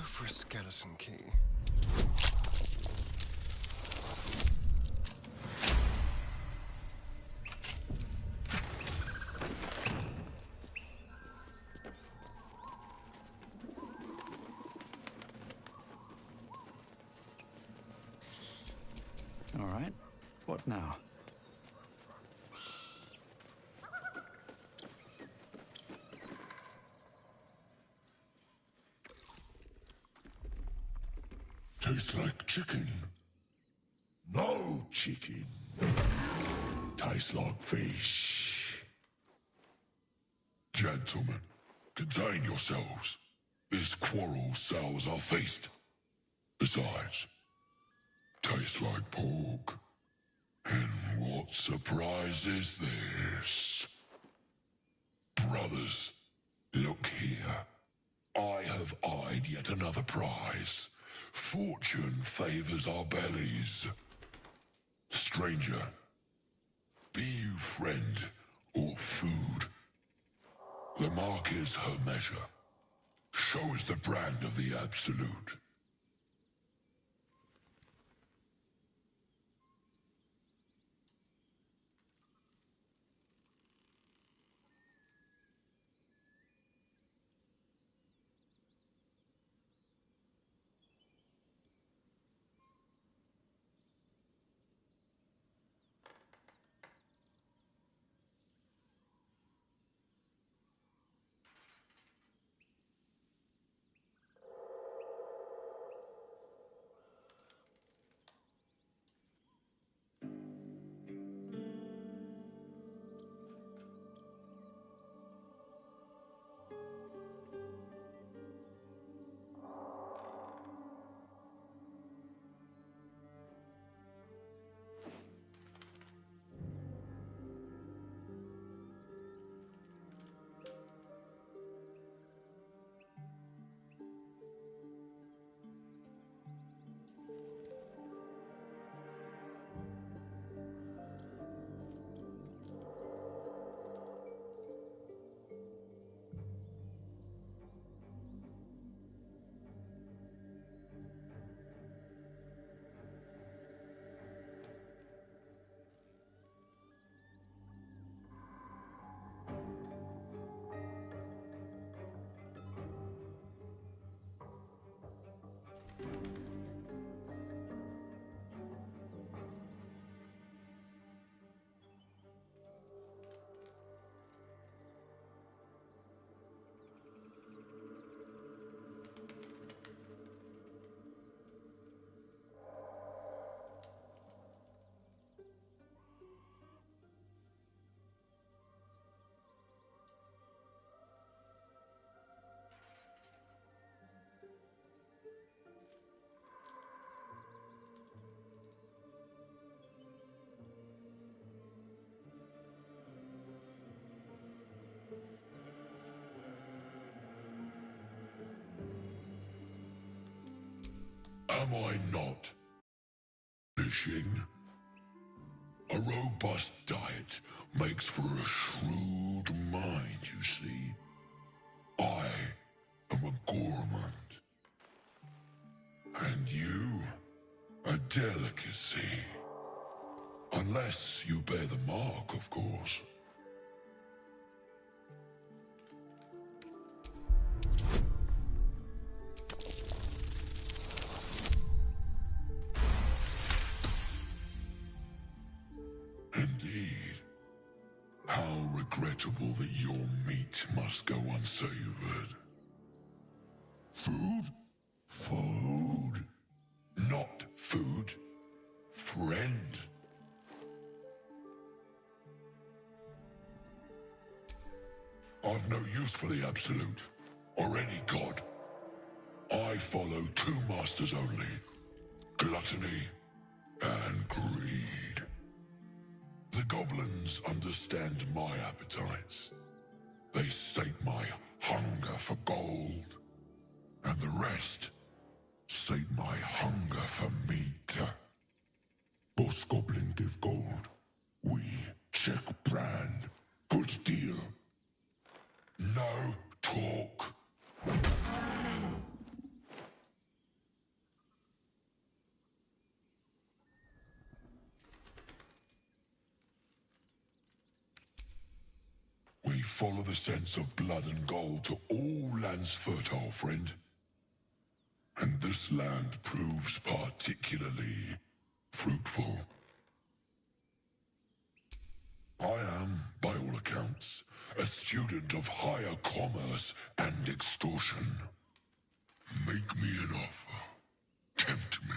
for a skeleton key. All right. What now? Tastes like chicken. No chicken. Tastes like fish. Gentlemen, contain yourselves. This quarrel sours our feast. Besides, tastes like pork. And what surprise is this? Brothers, look here. I have eyed yet another prize. Fortune favors our bellies. Stranger, be you friend or food. The mark is her measure. Show is the brand of the absolute. Am I not? Fishing? A robust diet makes for a shrewd mind, you see. I am a gourmand. And you, a delicacy. Unless you bear the mark, of course. Indeed. How regrettable that your meat must go unsavored. Food? Food. Not food. Friend. I've no use for the Absolute, or any god. I follow two masters only. Gluttony and greed. The goblins understand my appetites. They sate my hunger for gold. And the rest sate my hunger for meat. Boss goblin give gold. We check brand. Good deal. No talk. follow the sense of blood and gold to all lands fertile, friend. And this land proves particularly fruitful. I am, by all accounts, a student of higher commerce and extortion. Make me an offer. Tempt me.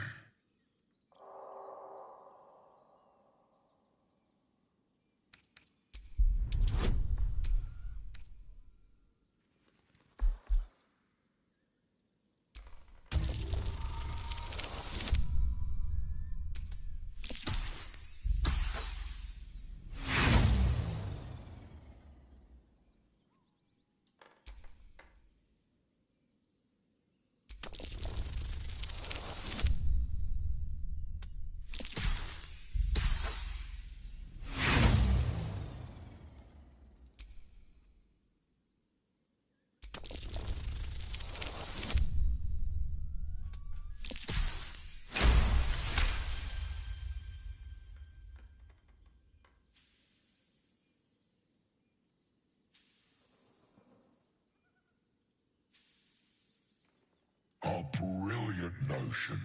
A brilliant notion,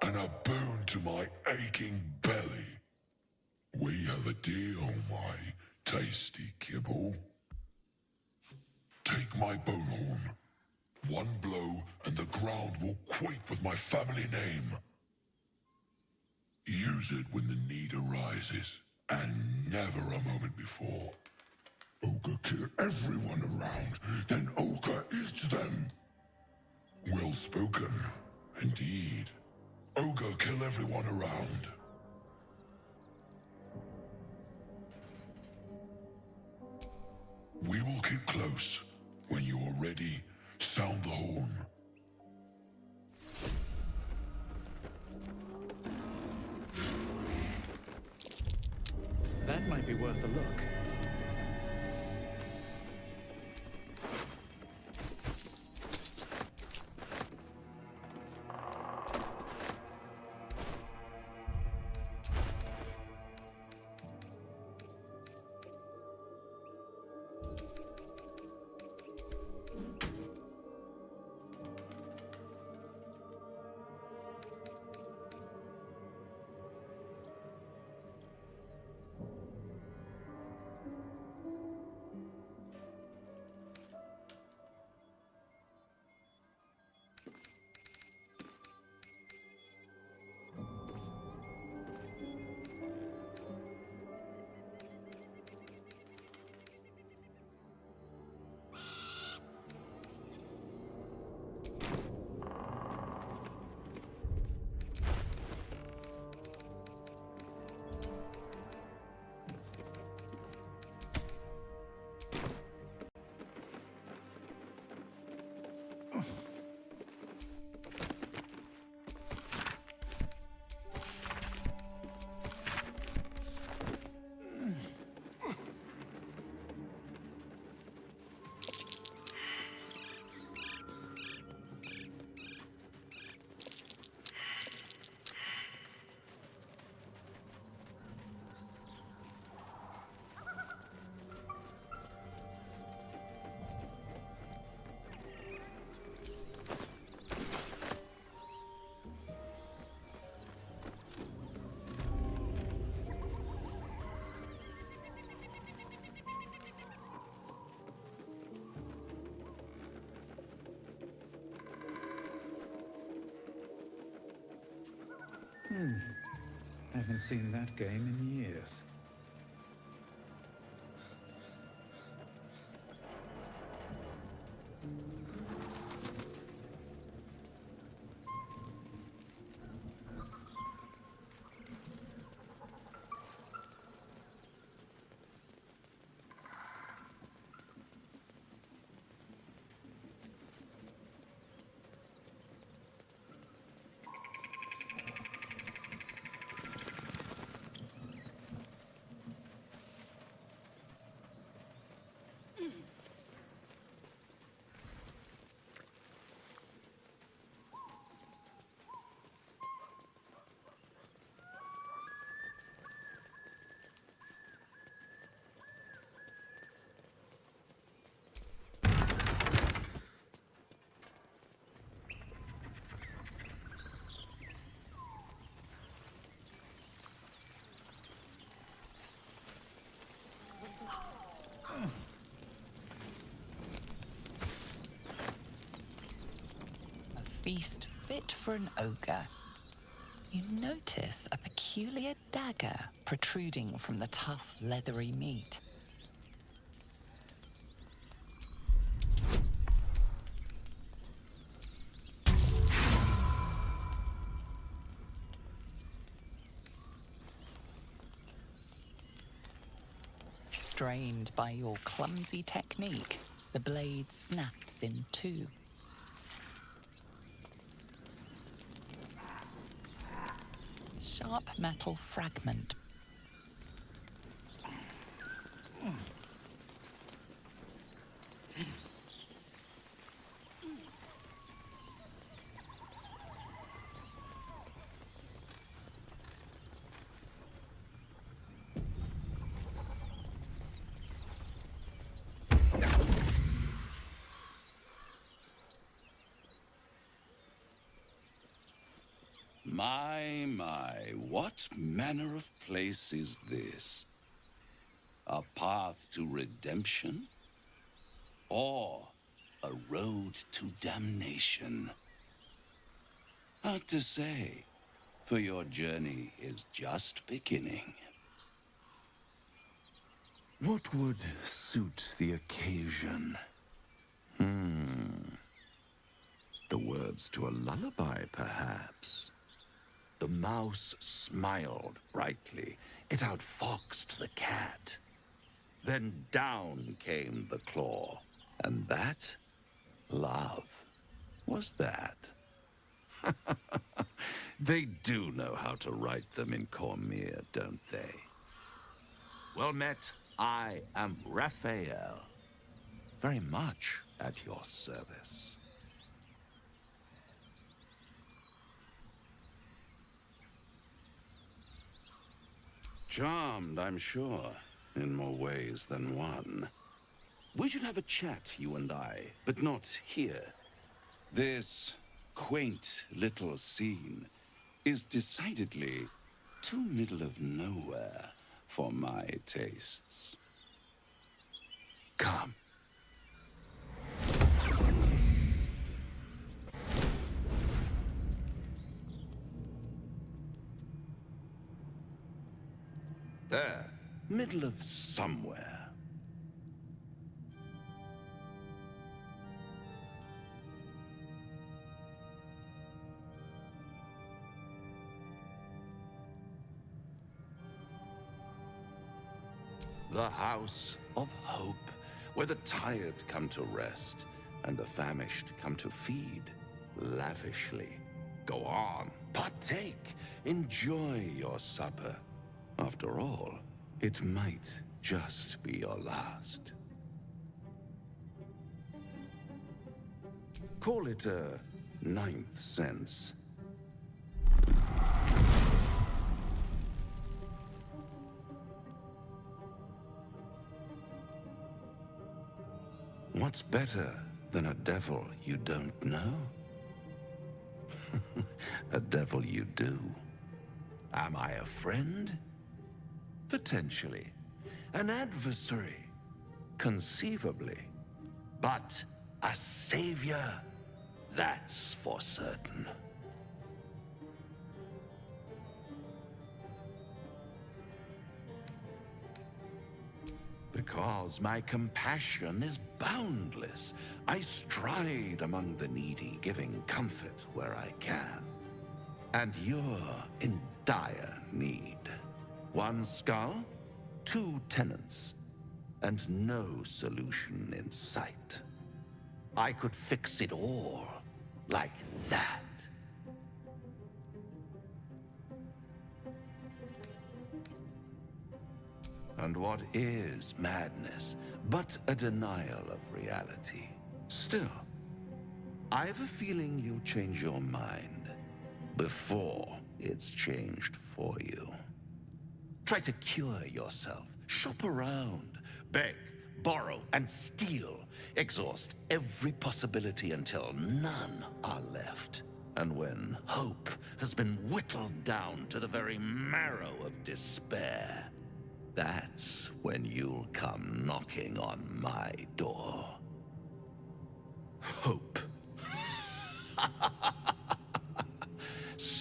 and a boon to my aching belly. We have a deal, my tasty kibble. Take my bone horn. One blow, and the ground will quake with my family name. Use it when the need arises, and never a moment before. Ogre kill everyone around, then Ogre eats them. Well spoken, indeed. Ogre kill everyone around. We will keep close. When you are ready, sound the horn. That might be worth a look. Haven't seen that game in years. feast fit for an ogre. You notice a peculiar dagger protruding from the tough, leathery meat. Strained by your clumsy technique, the blade snaps in two. Sharp metal fragment. My, what manner of place is this? A path to redemption? Or a road to damnation? Hard to say, for your journey is just beginning. What would suit the occasion? The words to a lullaby, perhaps. The mouse smiled brightly. It outfoxed the cat. Then down came the claw. And that, love, was that. They do know how to write them in Cormier, don't they? Well met, I am Raphael. Very much at your service. Charmed, I'm sure, in more ways than one. We should have a chat, you and I, but not here. This quaint little scene is decidedly too middle of nowhere for my tastes. Come. There, middle of somewhere. The House of Hope, where the tired come to rest and the famished come to feed lavishly. Go on, partake, enjoy your supper. After all, it might just be your last. Call it a ninth sense. What's better than a devil you don't know? A devil you do. Am I a friend? Potentially. An adversary? Conceivably. But a savior? That's for certain. Because my compassion is boundless. I stride among the needy, giving comfort where I can. And you're in dire need. One skull, two tenants, and no solution in sight. I could fix it all, like that. And what is madness but a denial of reality? Still, I've a feeling you'll change your mind before it's changed for you. Try to cure yourself, shop around, beg, borrow, and steal. Exhaust every possibility until none are left. And when hope has been whittled down to the very marrow of despair, that's when you'll come knocking on my door. Hope.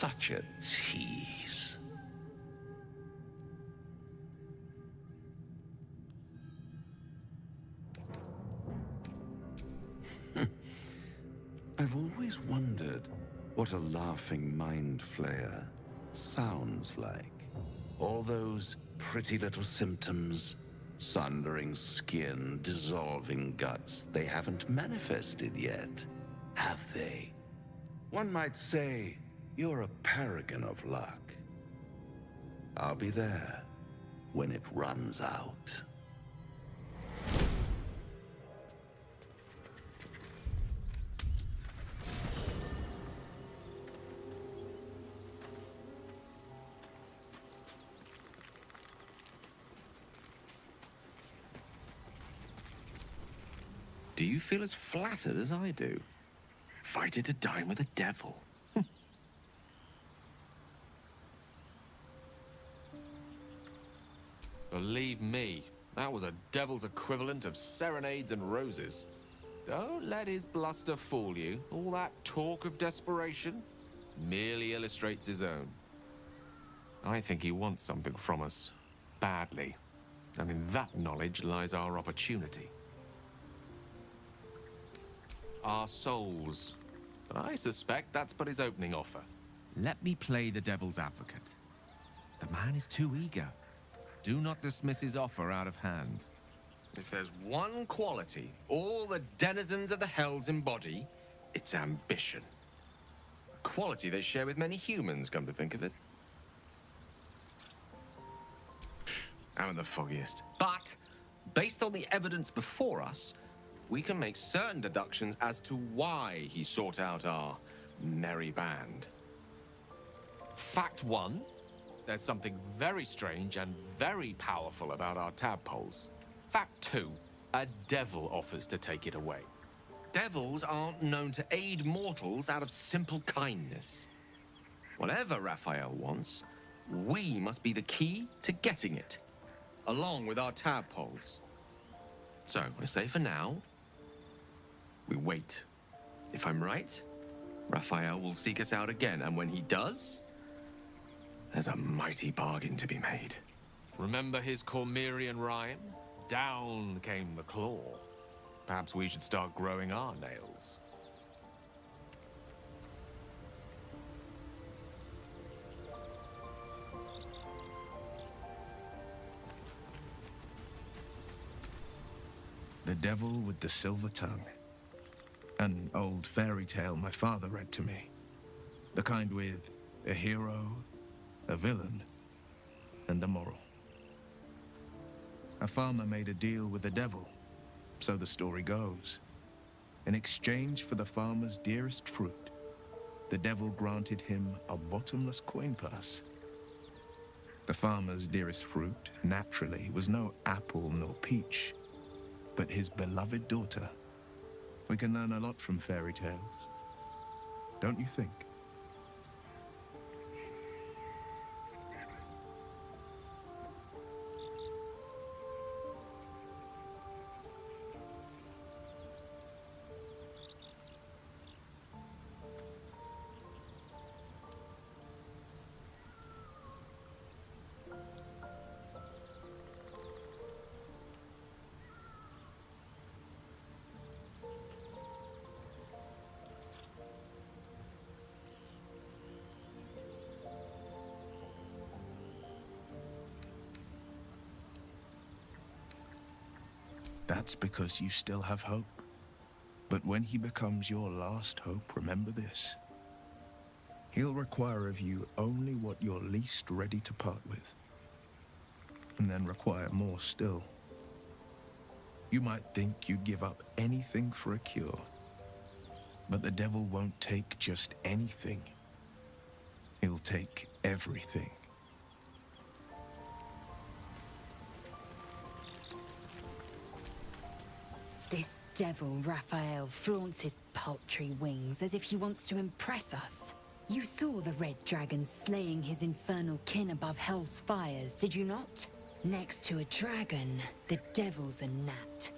Such a tease. I've always wondered what a laughing mind flayer sounds like. All those pretty little symptoms, sundering skin, dissolving guts, they haven't manifested yet, have they? One might say you're a paragon of luck. I'll be there when it runs out. Do you feel as flattered as I do? Invited to dine with a devil. Believe me, that was a devil's equivalent of serenades and roses. Don't let his bluster fool you. All that talk of desperation merely illustrates his own. I think he wants something from us, badly. And in that knowledge lies our opportunity. Our souls. But I suspect that's but his opening offer. Let me play the devil's advocate. The man is too eager. Do not dismiss his offer out of hand. If there's one quality all the denizens of the hells embody, it's ambition. A quality they share with many humans, come to think of it. I'm the foggiest. But, based on the evidence before us, we can make certain deductions as to why he sought out our merry band. Fact one, there's something very strange and very powerful about our tadpoles. Fact two, a devil offers to take it away. Devils aren't known to aid mortals out of simple kindness. Whatever Raphael wants, we must be the key to getting it, along with our tadpoles. So, I say for now, we wait. If I'm right, Raphael will seek us out again, and when he does, there's a mighty bargain to be made. Remember his Cormyrean rhyme? Down came the claw. Perhaps we should start growing our nails. The Devil with the Silver Tongue. An old fairy tale my father read to me. The kind with a hero, a villain, and a moral. A farmer made a deal with the devil, so the story goes. In exchange for the farmer's dearest fruit, the devil granted him a bottomless coin purse. The farmer's dearest fruit, naturally, was no apple nor peach, but his beloved daughter. We can learn a lot from fairy tales, don't you think? That's because you still have hope. But when he becomes your last hope, remember this. He'll require of you only what you're least ready to part with. And then require more still. You might think you'd give up anything for a cure. But the devil won't take just anything. He'll take everything. This devil, Raphael, flaunts his paltry wings as if he wants to impress us. You saw the red dragon slaying his infernal kin above hell's fires, did you not? Next to a dragon, the devil's a gnat.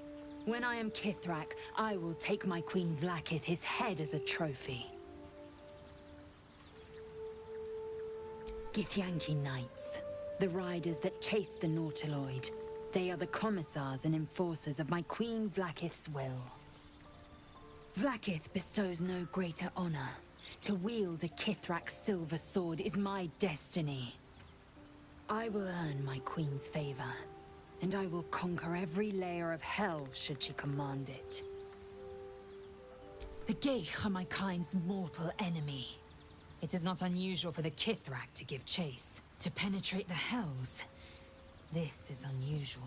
When I am Kithrak, I will take my Queen Vlaakith his head as a trophy. Githyanki Knights, the riders that chase the Nautiloid. They are the commissars and enforcers of my Queen Vlaakith's will. Vlaakith bestows no greater honor. To wield a Kithrak's silver sword is my destiny. I will earn my Queen's favor, and I will conquer every layer of hell should she command it. The Geich are my kind's mortal enemy. It is not unusual for the Kithrak to give chase, to penetrate the hells. This is unusual.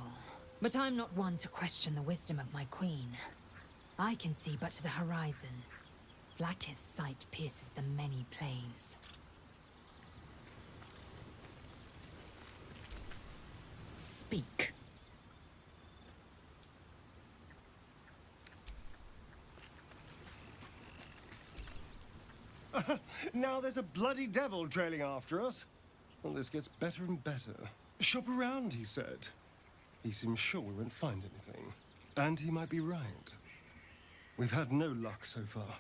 But I'm not one to question the wisdom of my queen. I can see but to the horizon. Vlaakith's sight pierces the many planes. Speak. Now there's a bloody devil trailing after us. Well, this gets better and better. Shop around, he said. He seems sure we won't find anything. And he might be right. We've had no luck so far.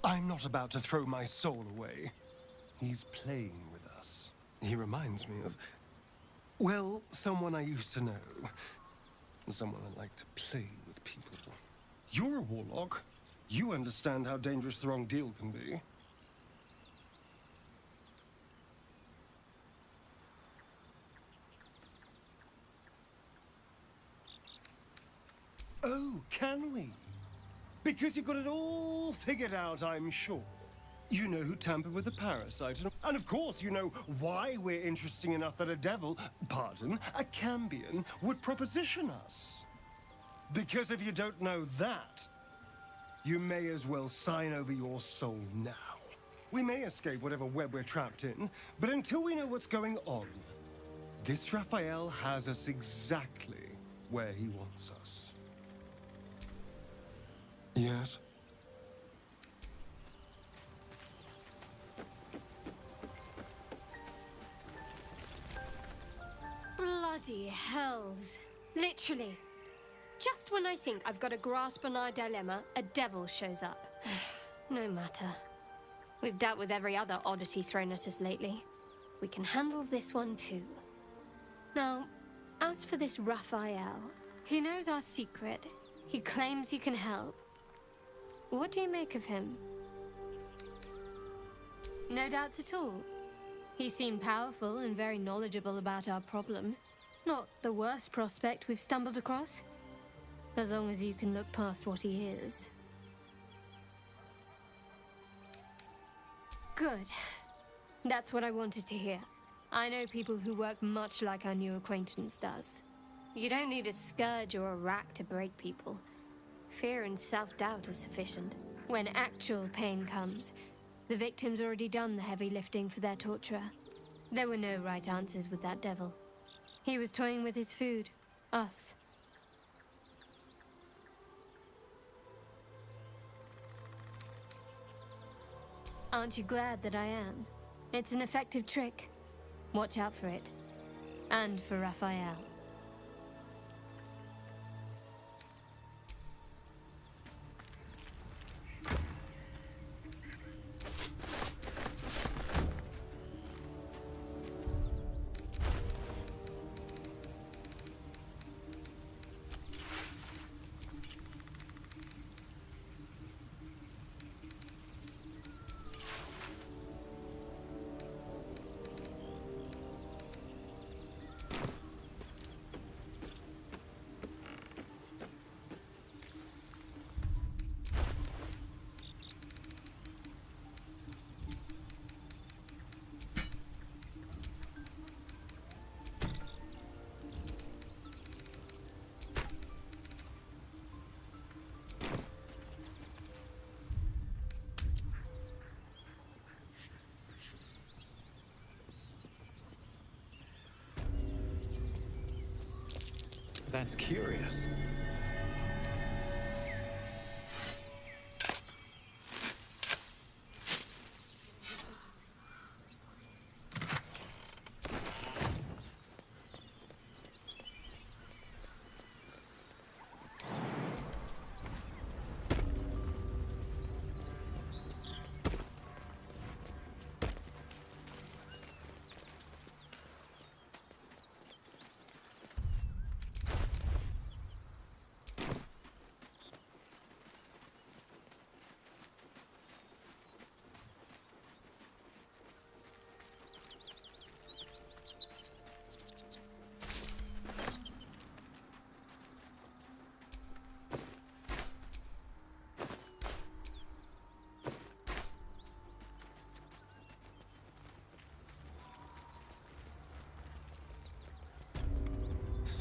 I'm not about to throw my soul away. He's playing with us. He reminds me of, well, someone I used to know. Someone I like to play with people. You're a warlock. You understand how dangerous the wrong deal can be. Oh, can we? Because you've got it all figured out, I'm sure. You know who tampered with the parasite, and of course you know why we're interesting enough that a devil, pardon, a Cambion, would proposition us. Because if you don't know that, you may as well sign over your soul now. We may escape whatever web we're trapped in, but until we know what's going on, this Raphael has us exactly where he wants us. Yes? Bloody hells. Literally. Just when I think I've got a grasp on our dilemma, a devil shows up. No matter. We've dealt with every other oddity thrown at us lately. We can handle this one too. Now, as for this Raphael, he knows our secret. He claims he can help. What do you make of him? No doubts at all. He seemed powerful and very knowledgeable about our problem. Not the worst prospect we've stumbled across. As long as you can look past what he is. Good. That's what I wanted to hear. I know people who work much like our new acquaintance does. You don't need a scourge or a rack to break people. Fear and self-doubt is sufficient. When actual pain comes, the victim's already done the heavy lifting for their torturer. There were no right answers with that devil. He was toying with his food. Us. Aren't you glad that I am? It's an effective trick. Watch out for it. And for Raphael. That's curious.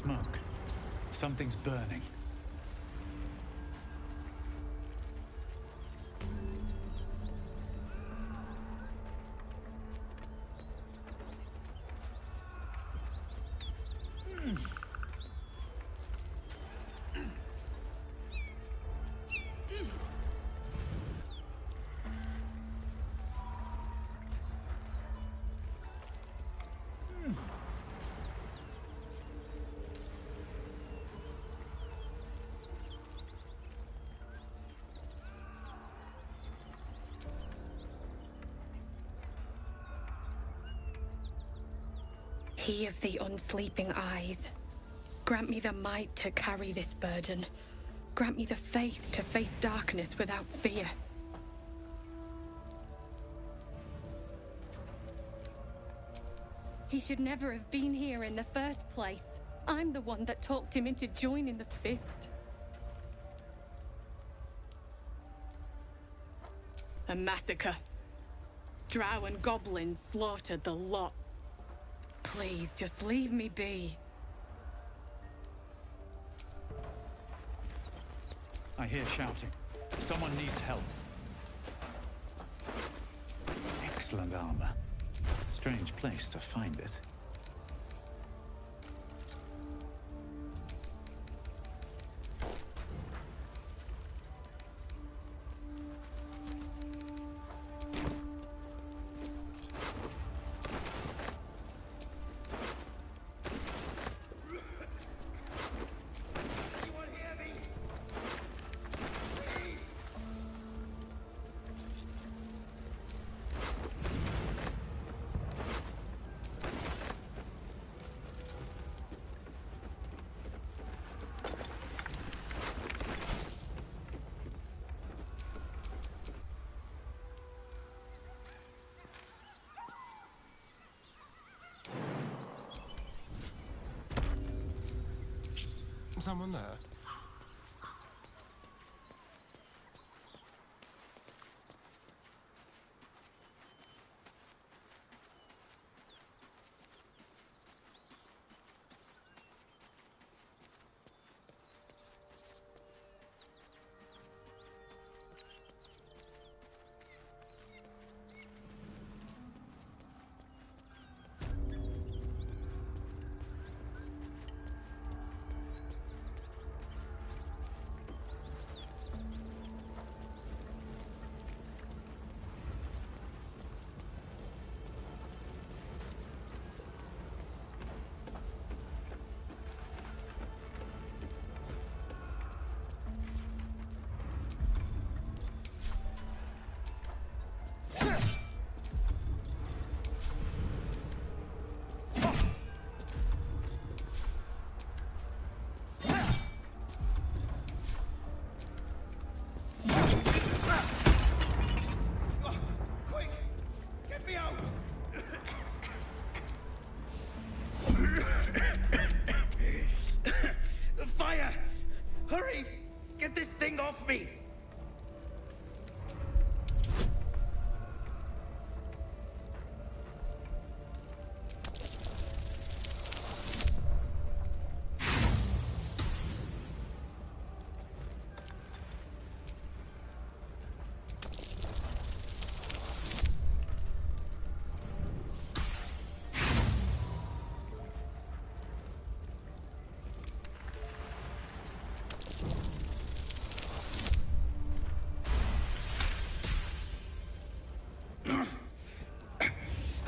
smoke. Something's burning. He of the unsleeping eyes, grant me the might to carry this burden. Grant me the faith to face darkness without fear. He should never have been here in the first place. I'm the one that talked him into joining the Fist. A massacre. Drow and goblins slaughtered the lot. Please, just leave me be. I hear shouting. Someone needs help. Excellent armor. Strange place to find it. Someone there?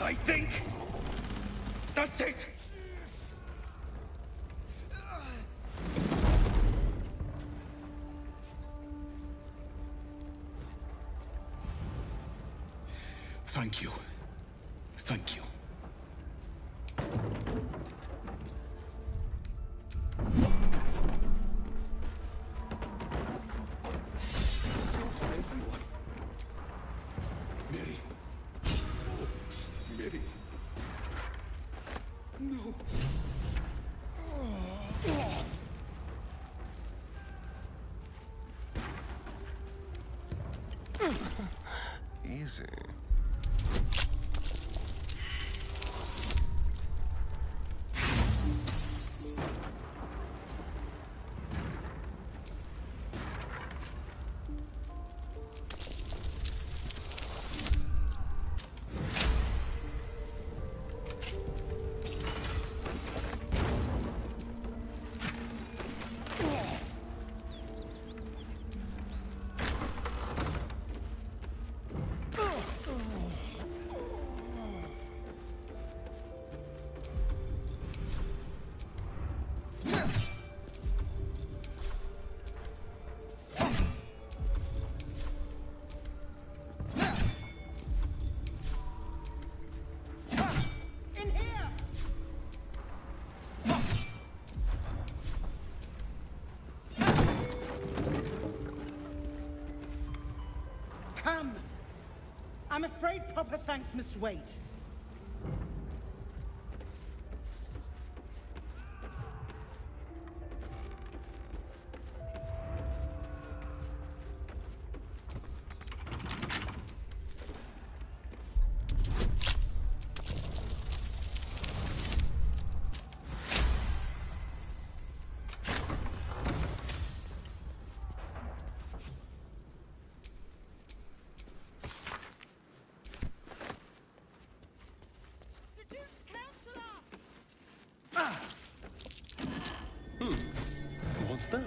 I think that's it. Thank you. Thank you. Easy. Come! I'm afraid proper thanks must wait. What's that?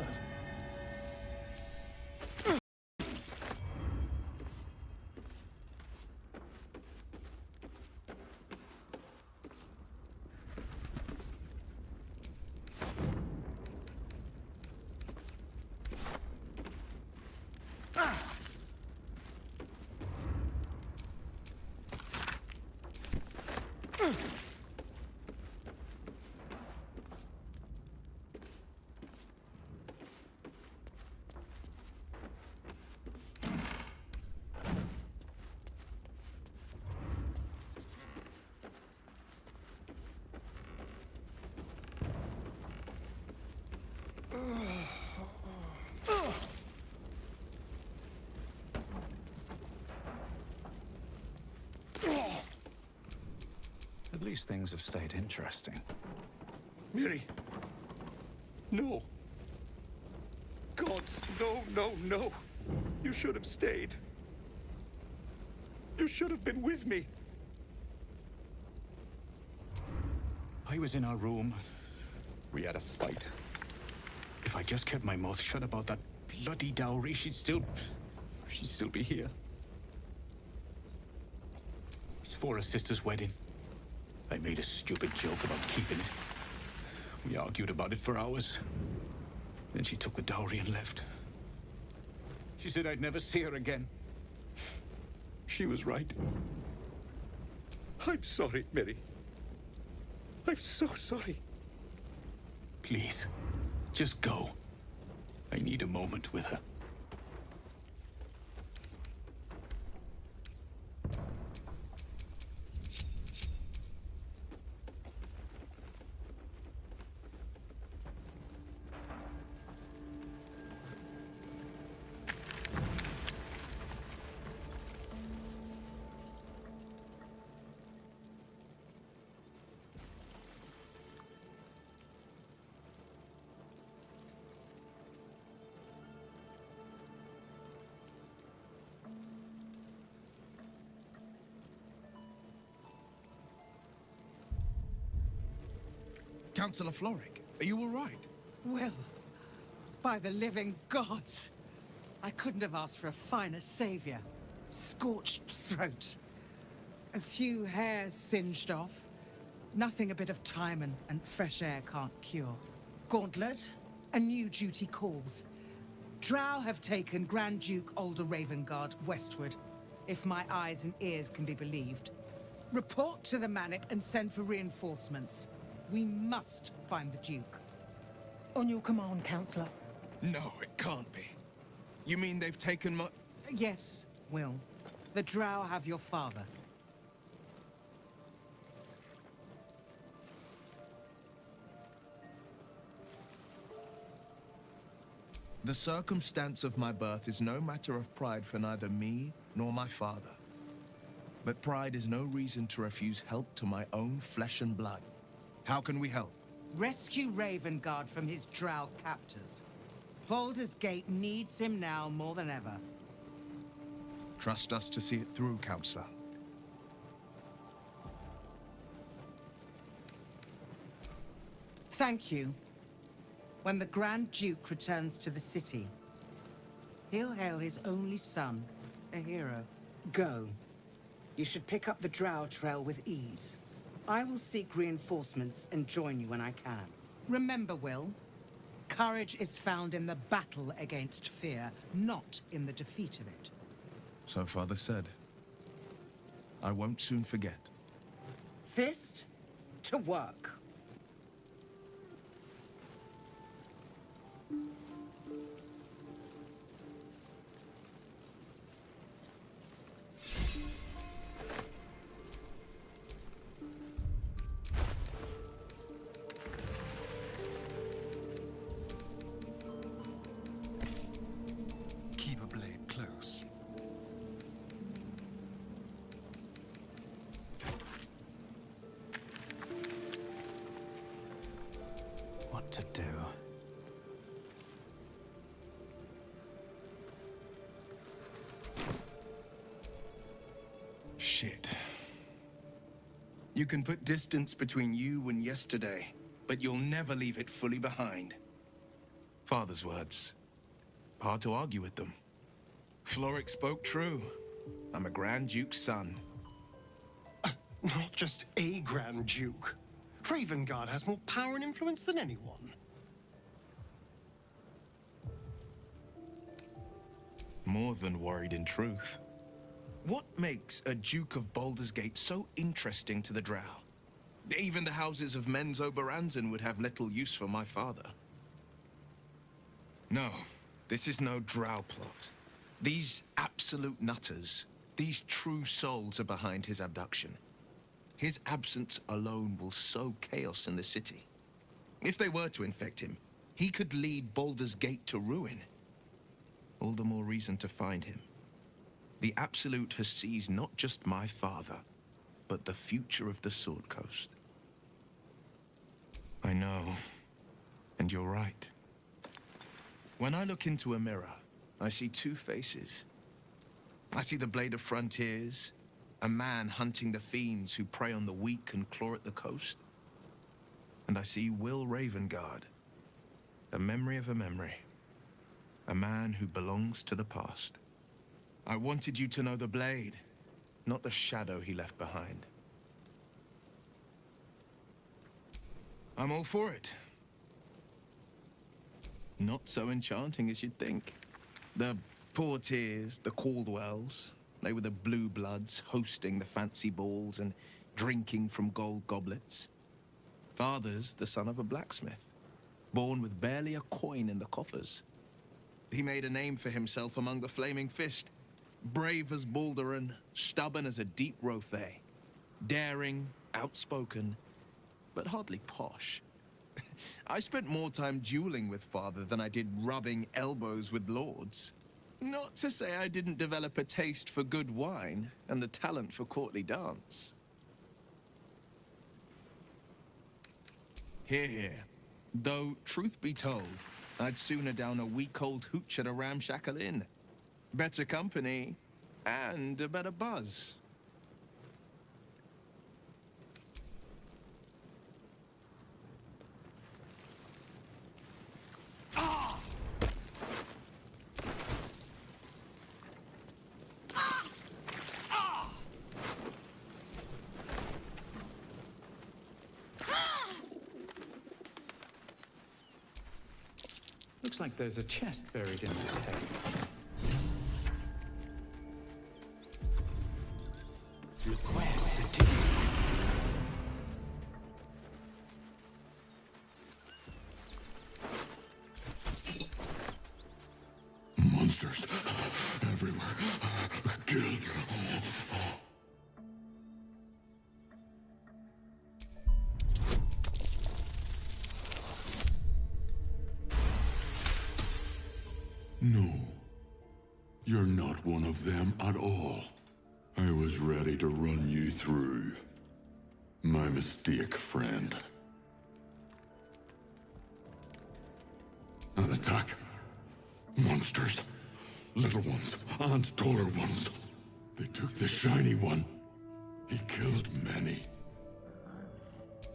At least things have stayed interesting. Miri. No. God, no, no, no. You should have stayed. You should have been with me. I was in our room. We had a fight. If I just kept my mouth shut about that bloody dowry, she'd still be here. It's for her sister's wedding. I made a stupid joke about keeping it. We argued about it for hours. Then she took the dowry and left. She said I'd never see her again. She was right. I'm sorry, Miri. I'm so sorry. Please, just go. I need a moment with her. Councillor Floric, are you all right? Well, by the living gods, I couldn't have asked for a finer savior. Scorched throat. A few hairs singed off. Nothing a bit of time and fresh air can't cure. Gauntlet, a new duty calls. Drow have taken Grand Duke Alder Ravengard westward, if my eyes and ears can be believed. Report to the Manic and send for reinforcements. We must find the Duke. On your command, Councillor. No, it can't be. You mean they've taken my... Yes, Will. The Drow have your father. The circumstance of my birth is no matter of pride for neither me nor my father. But pride is no reason to refuse help to my own flesh and blood. How can we help? Rescue Ravengard from his Drow captors. Baldur's Gate needs him now more than ever. Trust us to see it through, Councillor. Thank you. When the Grand Duke returns to the city, he'll hail his only son, a hero. Go. You should pick up the Drow trail with ease. I will seek reinforcements and join you when I can. Remember, Will, courage is found in the battle against fear, not in the defeat of it. So Father said. I won't soon forget. Fist to work. to do. Shit. You can put distance between you and yesterday, but you'll never leave it fully behind. Father's words. Hard to argue with them. Floric spoke true. I'm a Grand Duke's son. Not just a Grand Duke. Ravengard has more power and influence than anyone. More than worried in truth. What makes a Duke of Baldur's Gate so interesting to the Drow? Even the houses of Men's Oberanzen would have little use for my father. No, this is no Drow plot. These absolute nutters, these true souls are behind his abduction. His absence alone will sow chaos in the city. If they were to infect him, he could lead Baldur's Gate to ruin. All the more reason to find him. The Absolute has seized not just my father, but the future of the Sword Coast. I know, and you're right. When I look into a mirror, I see two faces. I see the Blade of Frontiers, a man hunting the fiends who prey on the weak and claw at the coast. And I see Will Ravengard, a memory of a memory, a man who belongs to the past. I wanted you to know the Blade, not the shadow he left behind. I'm all for it. Not so enchanting as you'd think. The Portiers, the Caldwells, they were the blue bloods hosting the fancy balls and drinking from gold goblets. Father's the son of a blacksmith, born with barely a coin in the coffers. He made a name for himself among the Flaming Fist, brave as Baldur, stubborn as a deep Rothay, daring, outspoken, but hardly posh. I spent more time dueling with Father than I did rubbing elbows with lords. Not to say I didn't develop a taste for good wine and the talent for courtly dance. Hear, hear. Though, truth be told, I'd sooner down a week-old hooch at a ramshackle inn. Better company, and a better buzz. Looks like there's a chest buried in the cave. Monsters everywhere. Kill. No. You're not one of them at all. I was ready to run you through. My mistake, friend. An attack. Monsters. Little ones and taller ones. They took the shiny one. He killed many.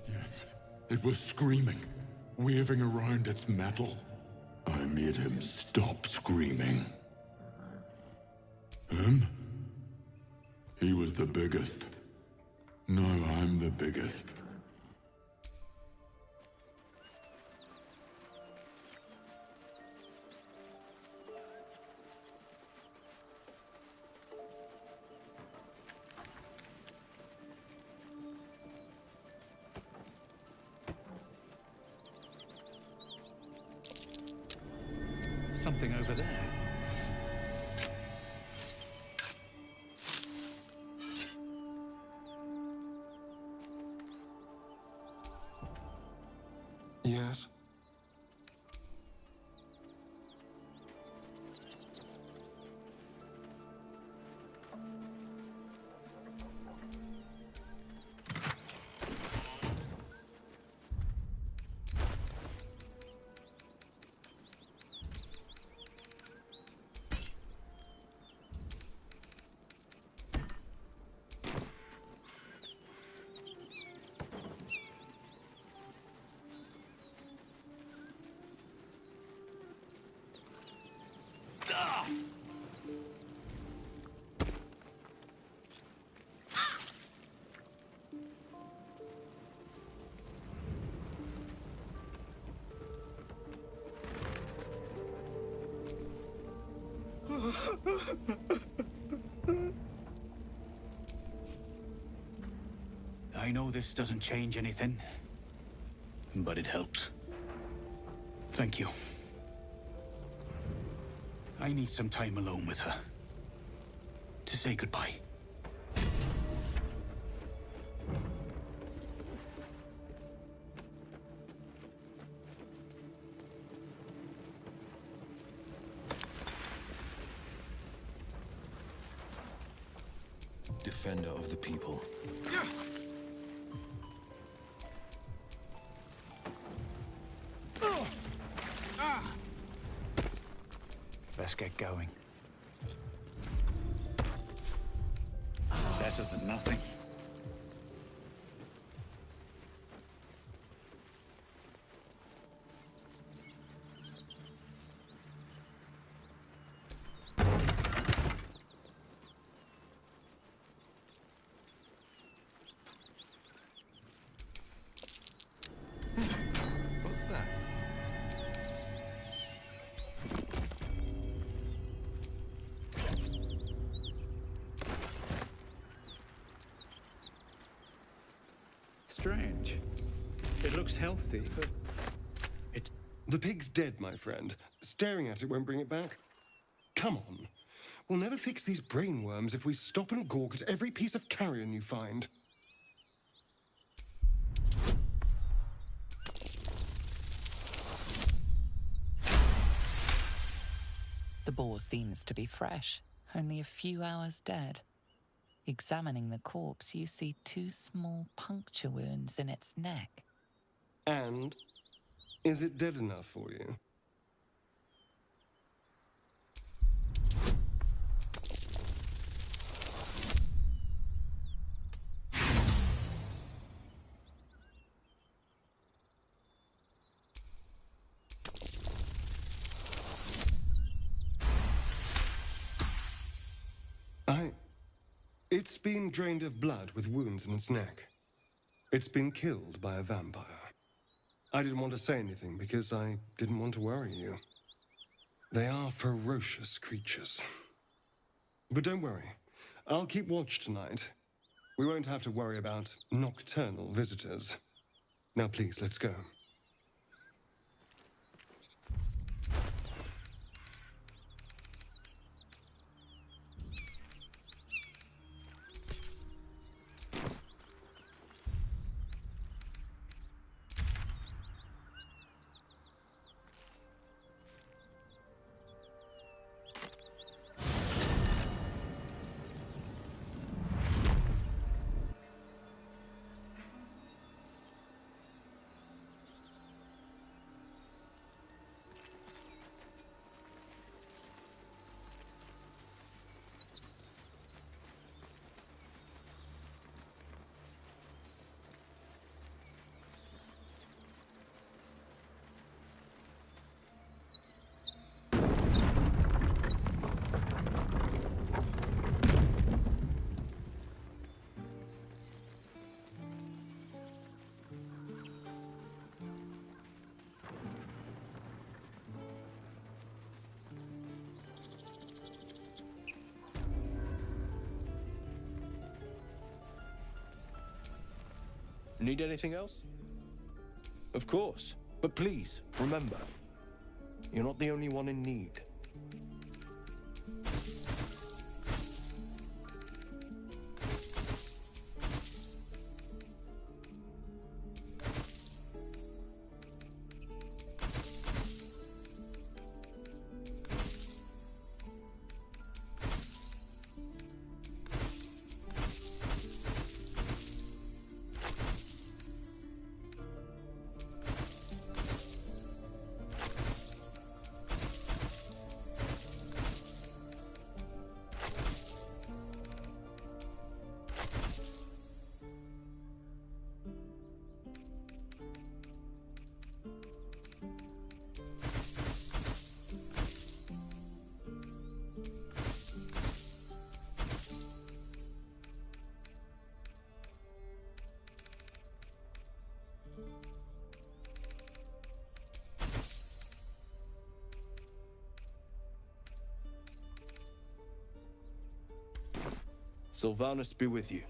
Yes, it was screaming, waving around its metal. I made him stop screaming. Him? He was the biggest. Now I'm the biggest. Something over there. Yes? I know this doesn't change anything, but it helps. Thank you. I need some time alone with her. To say goodbye. Defender of the people. Let's get going. Better than nothing. What's that? Strange. It looks healthy, but it's... The pig's dead, my friend. Staring at it won't bring it back. Come on. We'll never fix these brainworms if we stop and gawk at every piece of carrion you find. The boar seems to be fresh, only a few hours dead. Examining the corpse, you see 2 small puncture wounds in its neck. And is it dead enough for you? It's been drained of blood with wounds in its neck. It's been killed by a vampire. I didn't want to say anything because I didn't want to worry you. They are ferocious creatures. But don't worry. I'll keep watch tonight. We won't have to worry about nocturnal visitors. Now please, let's go. Need anything else? Of course. But please, remember, you're not the only one in need. Sylvanus be with you.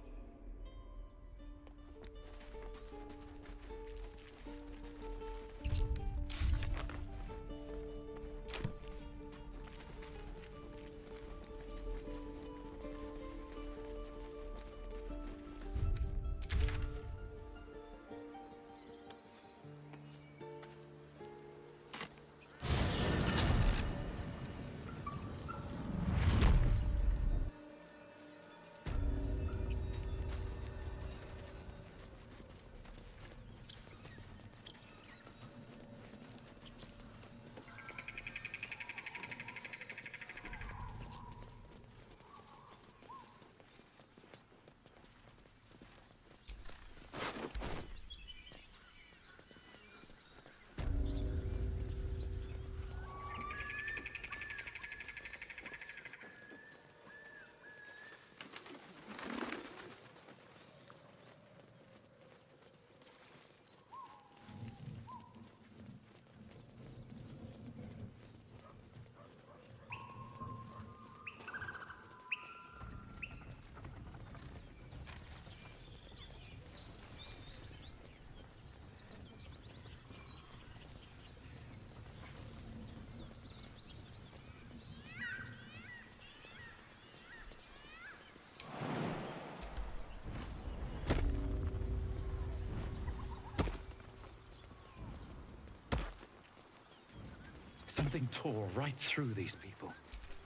Something tore right through these people.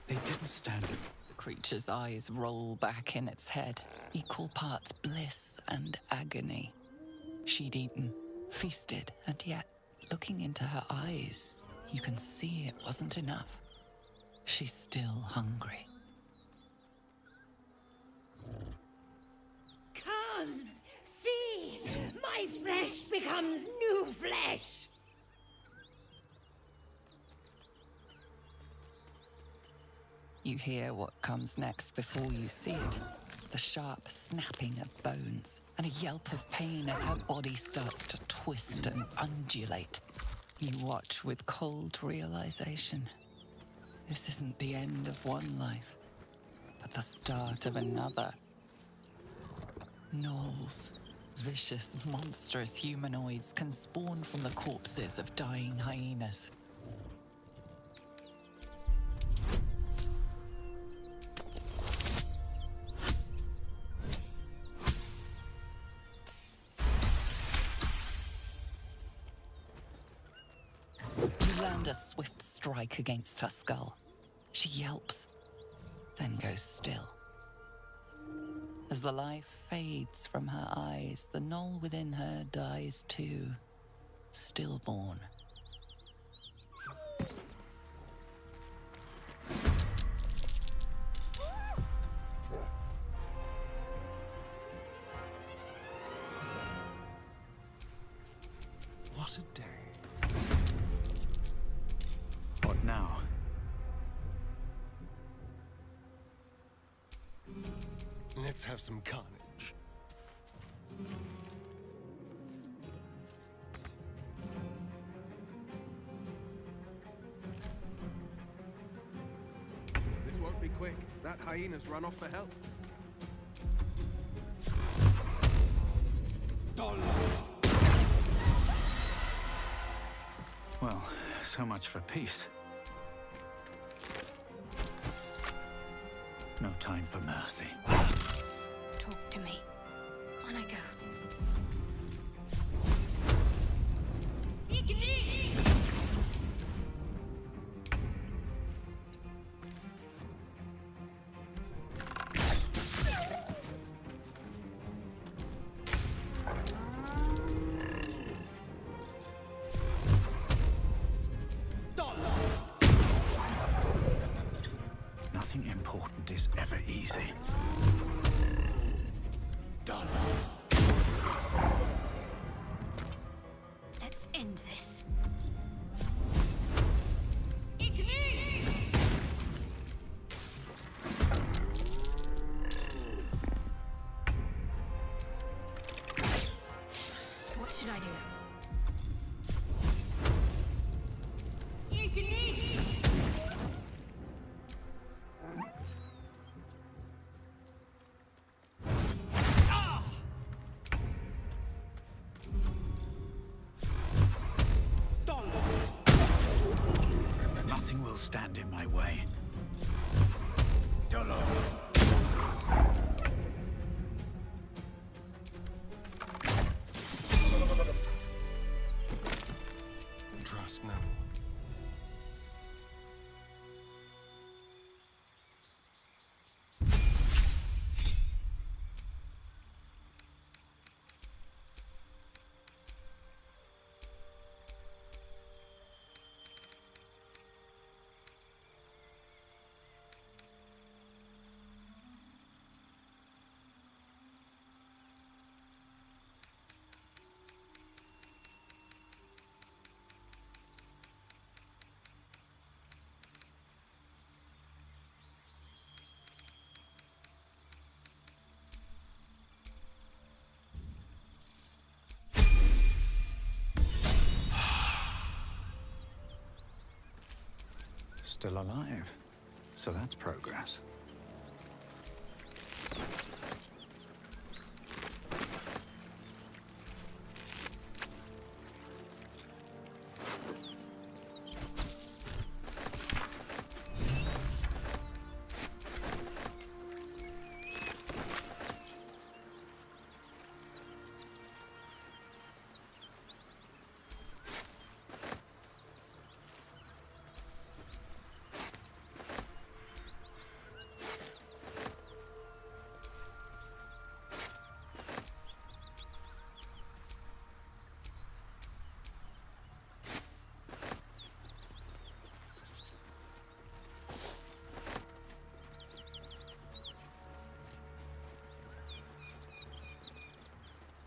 They didn't stand it. The creature's eyes roll back in its head, equal parts bliss and agony. She'd eaten, feasted, and yet, looking into her eyes, you can see it wasn't enough. She's still hungry. Come, see! My flesh becomes new flesh! You hear what comes next before you see it. The sharp snapping of bones, and a yelp of pain as her body starts to twist and undulate. You watch with cold realization. This isn't the end of one life, but the start of another. Gnolls, vicious, monstrous humanoids can spawn from the corpses of dying hyenas. You land a swift strike against her skull. She yelps, then goes still. As the life fades from her eyes, the gnoll within her dies too, stillborn. What a day. What now? Let's have some carnage. This won't be quick. That hyena's run off for help. Well, so much for peace. No time for mercy. Talk to me. On I go. Nothing important is ever easy. Let's end this. What should I do? Nothing will stand in my way. Trust me. Still alive. So that's progress.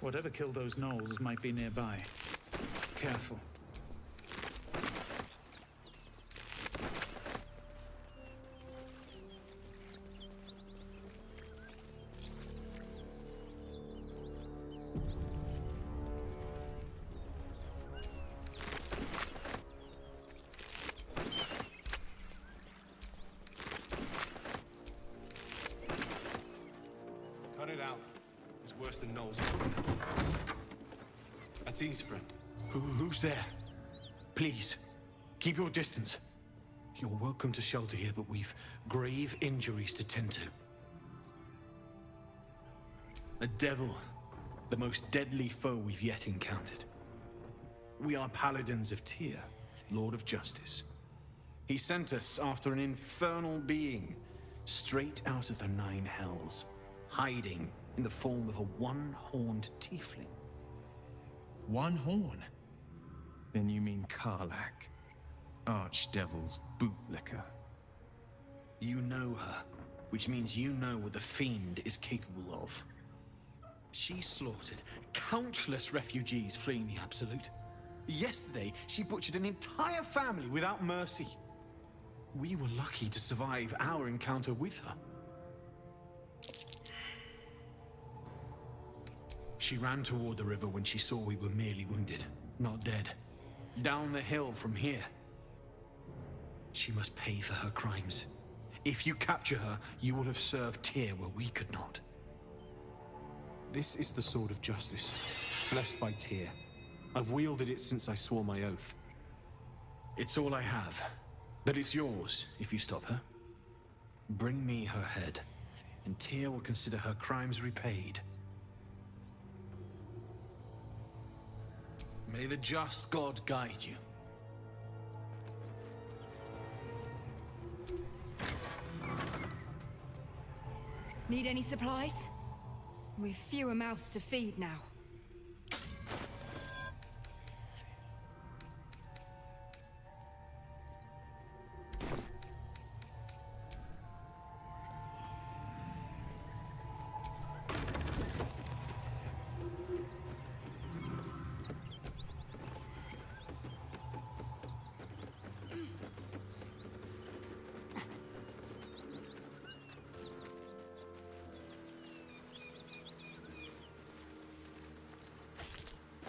Whatever killed those gnolls might be nearby. Careful. Cut it out. It's worse than gnolls. That's easy, friend. Who's there? Please, keep your distance. You're welcome to shelter here, but we've grave injuries to tend to. A devil, the most deadly foe we've yet encountered. We are paladins of Tyr, Lord of Justice. He sent us after an infernal being, straight out of the Nine Hells, hiding in the form of a one-horned tiefling. One horn? Then you mean Karlach, Archdevil's bootlicker. You know her, which means you know what the Fiend is capable of. She slaughtered countless refugees fleeing the Absolute. Yesterday, she butchered an entire family without mercy. We were lucky to survive our encounter with her. She ran toward the river when she saw we were merely wounded, not dead. Down the hill from here. She must pay for her crimes. If you capture her, you will have served Tyr where we could not. This is the sword of justice, blessed by Tyr. I've wielded it since I swore my oath. It's all I have, but it's yours if you stop her. Bring me her head, and Tyr will consider her crimes repaid. May the just God guide you. Need any supplies? We've fewer mouths to feed now.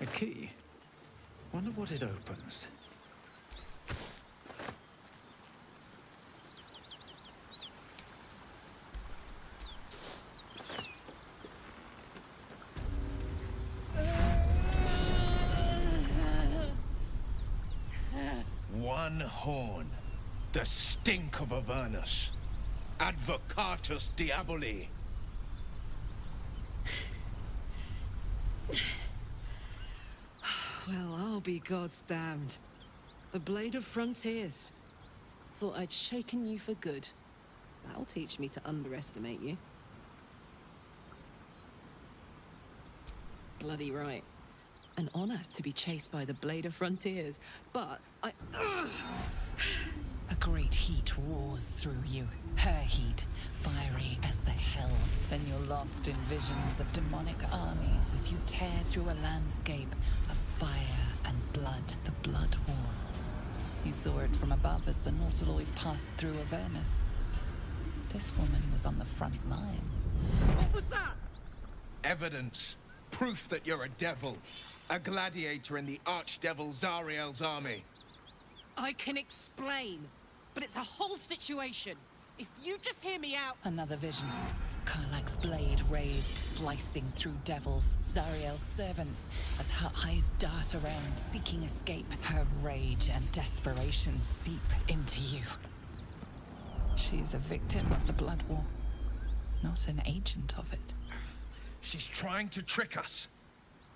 A key? Wonder what it opens. One horn. The stink of Avernus. Advocatus Diaboli. Well, I'll be God's damned. The Blade of Frontiers. Thought I'd shaken you for good. That'll teach me to underestimate you. Bloody right. An honor to be chased by the Blade of Frontiers, but I... A great heat roars through you. Her heat, fiery as the hells. Then you're lost in visions of demonic armies as you tear through a landscape of fire and blood, the Blood War. You saw it from above as the Nautiloid passed through Avernus. This woman was on the front line. What was that? Evidence. Proof that you're a devil. A gladiator in the Archdevil Zariel's army. I can explain, but it's a whole situation. If you just hear me out... Another vision. Karlach's blade raised, slicing through devils, Zariel's servants, as her eyes dart around, seeking escape. Her rage and desperation seep into you. She's a victim of the Blood War, not an agent of it. She's trying to trick us.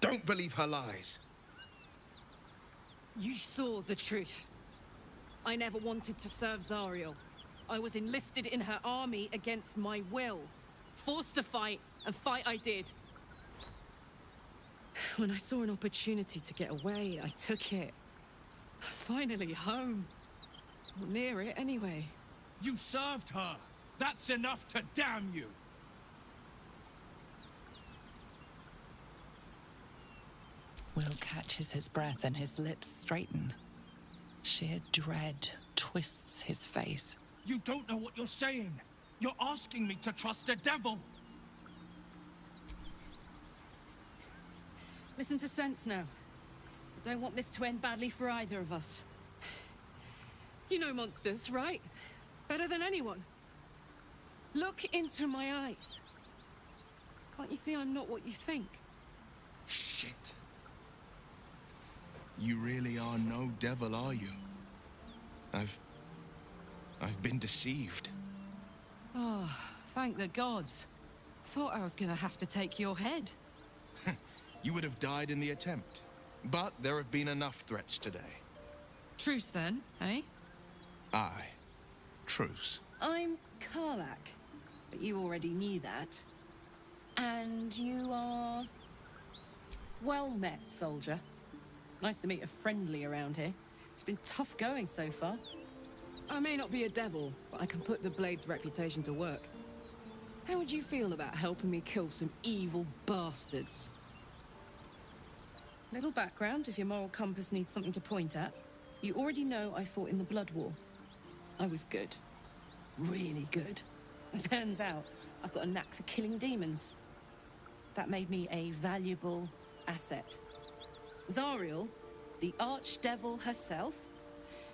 Don't believe her lies. You saw the truth. I never wanted to serve Zariel. I was enlisted in her army against my will. Forced to fight, and fight I did. When I saw an opportunity to get away, I took it. Finally home. Or near it, anyway. You served her. That's enough to damn you. Will catches his breath and his lips straighten. Sheer dread twists his face. You don't know what you're saying. You're asking me to trust a devil. Listen to sense now. I don't want this to end badly for either of us. You know monsters, right? Better than anyone. Look into my eyes. Can't you see I'm not what you think? Shit. You really are no devil, are you? I've been deceived. Oh, thank the gods. Thought I was gonna have to take your head. You would have died in the attempt. But there have been enough threats today. Truce then, eh? Aye. Truce. I'm Karlach, but you already knew that. And you are... Well met, soldier. Nice to meet a friendly around here. It's been tough going so far. I may not be a devil, but I can put the Blade's reputation to work. How would you feel about helping me kill some evil bastards? Little background, if your moral compass needs something to point at. You already know I fought in the Blood War. I was good. Really good. It turns out I've got a knack for killing demons. That made me a valuable asset. Zariel, the archdevil herself,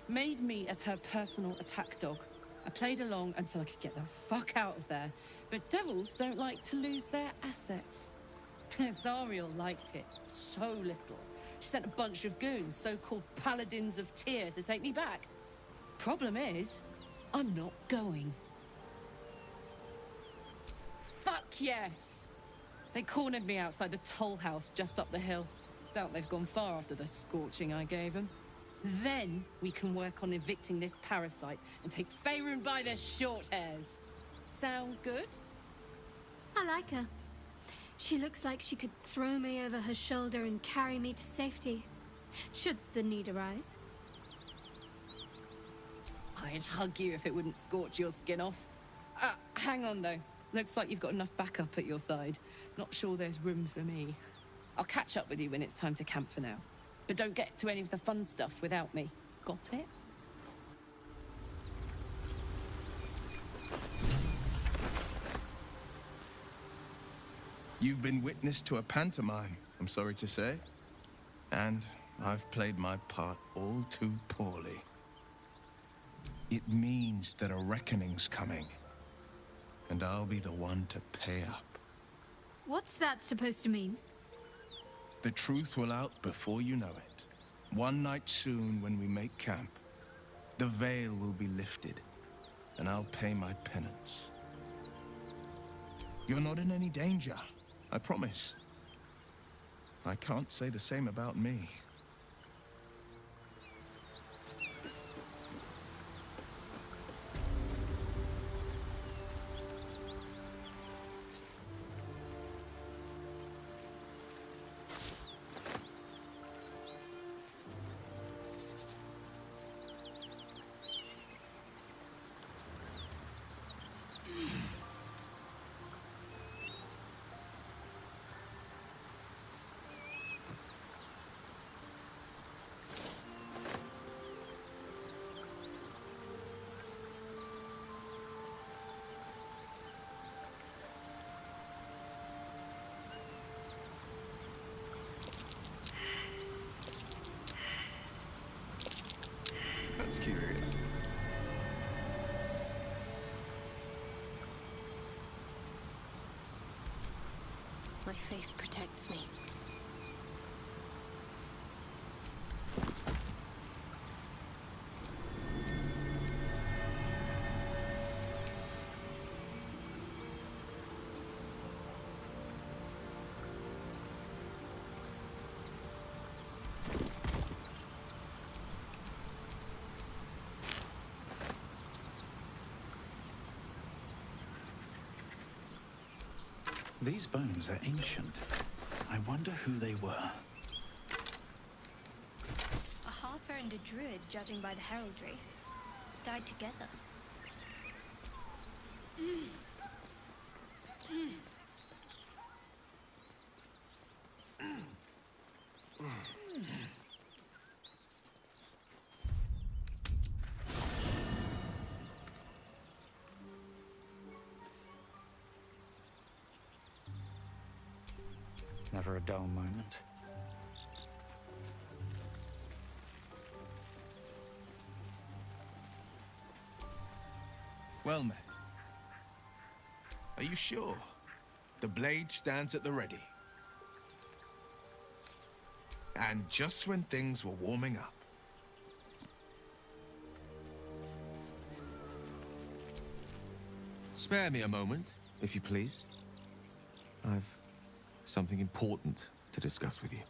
made me as her personal attack dog. I played along until I could get the fuck out of there. But devils don't like to lose their assets. Zariel liked it so little. She sent a bunch of goons, so-called paladins of Tyr, to take me back. Problem is, I'm not going. Fuck yes! They cornered me outside the toll house just up the hill. Doubt they've gone far after the scorching I gave them. Then we can work on evicting this parasite and take Faerun by the short hairs. Sound good? I like her. She looks like she could throw me over her shoulder and carry me to safety, should the need arise. I'd hug you if it wouldn't scorch your skin off. Hang on though. Looks like you've got enough backup at your side. Not sure there's room for me. I'll catch up with you when it's time to camp for now. But don't get to any of the fun stuff without me. Got it? You've been witness to a pantomime, I'm sorry to say. And I've played my part all too poorly. It means that a reckoning's coming. And I'll be the one to pay up. What's that supposed to mean? The truth will out before you know it. One night soon, when we make camp, the veil will be lifted, and I'll pay my penance. You're not in any danger, I promise. I can't say the same about me. That's curious. My faith protects me. These bones are ancient. I wonder who they were. A harper and a druid, judging by the heraldry, died together. Never a dull moment. Well met. Are you sure? The blade stands at the ready. And just when things were warming up. Spare me a moment, if you please. I've something important to discuss with you.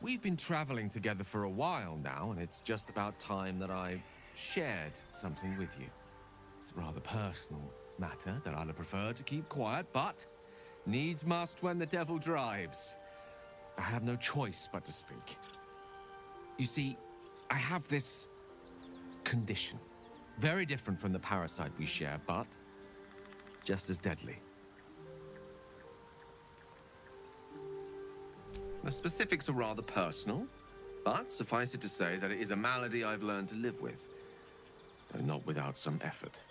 We've been traveling together for a while now, and it's just about time that I shared something with you. It's a rather personal matter that I'd have preferred to keep quiet, but needs must when the devil drives. I have no choice but to speak. You see, I have this condition. Very different from the parasite we share, but just as deadly. The specifics are rather personal, but suffice it to say that it is a malady I've learned to live with, though not without some effort.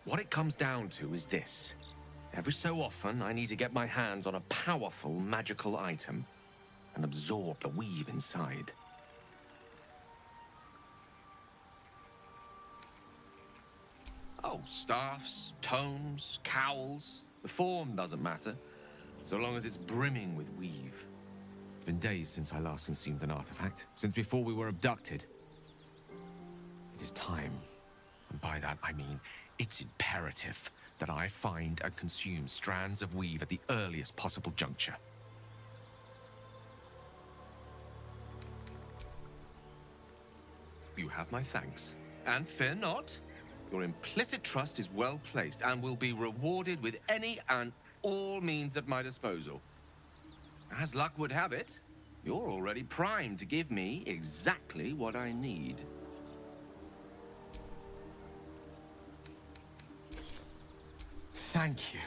What it comes down to is this. Every so often, I need to get my hands on a powerful magical item and absorb the weave inside. Oh, staffs, tomes, cowls. The form doesn't matter, so long as it's brimming with weave. It's been days since I last consumed an artifact, since before we were abducted. It is time, and by that I mean it's imperative that I find and consume strands of weave at the earliest possible juncture. You have my thanks, and fear not. Your implicit trust is well placed and will be rewarded with any and all means at my disposal. As luck would have it, you're already primed to give me exactly what I need. Thank you.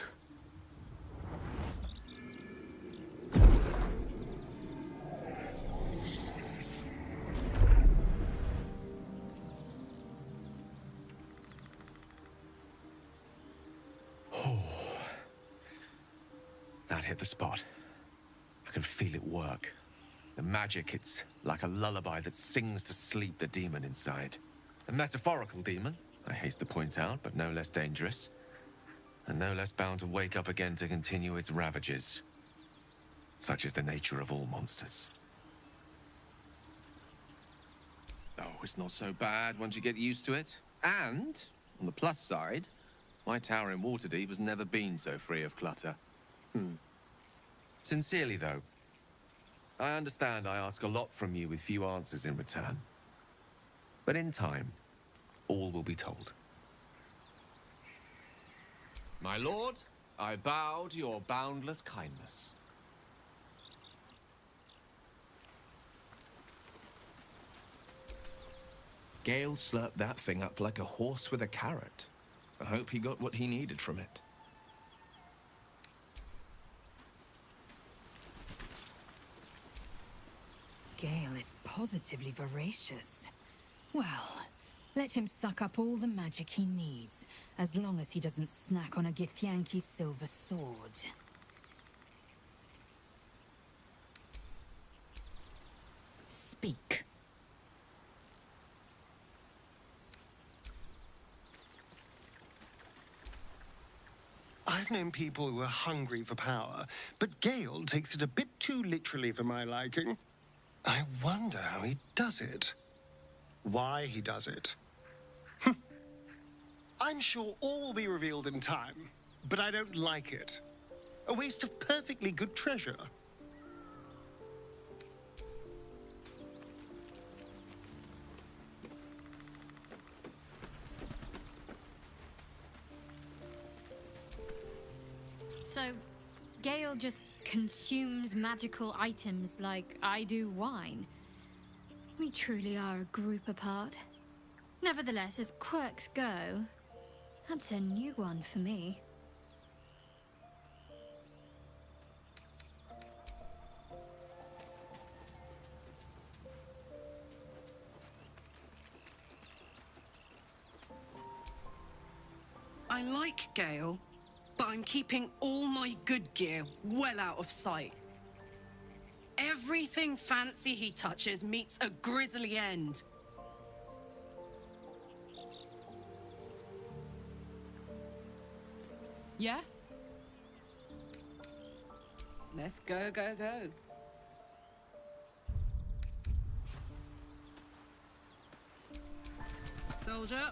That hit the spot. I can feel it work. The magic, it's like a lullaby that sings to sleep the demon inside. A metaphorical demon, I haste to point out, but no less dangerous. And no less bound to wake up again to continue its ravages. Such is the nature of all monsters. Oh, it's not so bad once you get used to it. And, on the plus side, my tower in Waterdeep has never been so free of clutter. Sincerely, though, I understand I ask a lot from you with few answers in return. But in time, all will be told. My lord, I bow to your boundless kindness. Gale slurped that thing up like a horse with a carrot. I hope he got what he needed from it. Gale is positively voracious. Well, let him suck up all the magic he needs, as long as he doesn't snack on a Githyanki's silver sword. Speak. I've known people who are hungry for power, but Gale takes it a bit too literally for my liking. I wonder how he does it. Why he does it. I'm sure all will be revealed in time, but I don't like it. A waste of perfectly good treasure. So, Gale just consumes magical items like I do wine. We truly are a group apart. Nevertheless, as quirks go, that's a new one for me. I like Gale, but I'm keeping all my good gear well out of sight. Everything fancy he touches meets a grisly end. Yeah? Let's go, go, go. Soldier.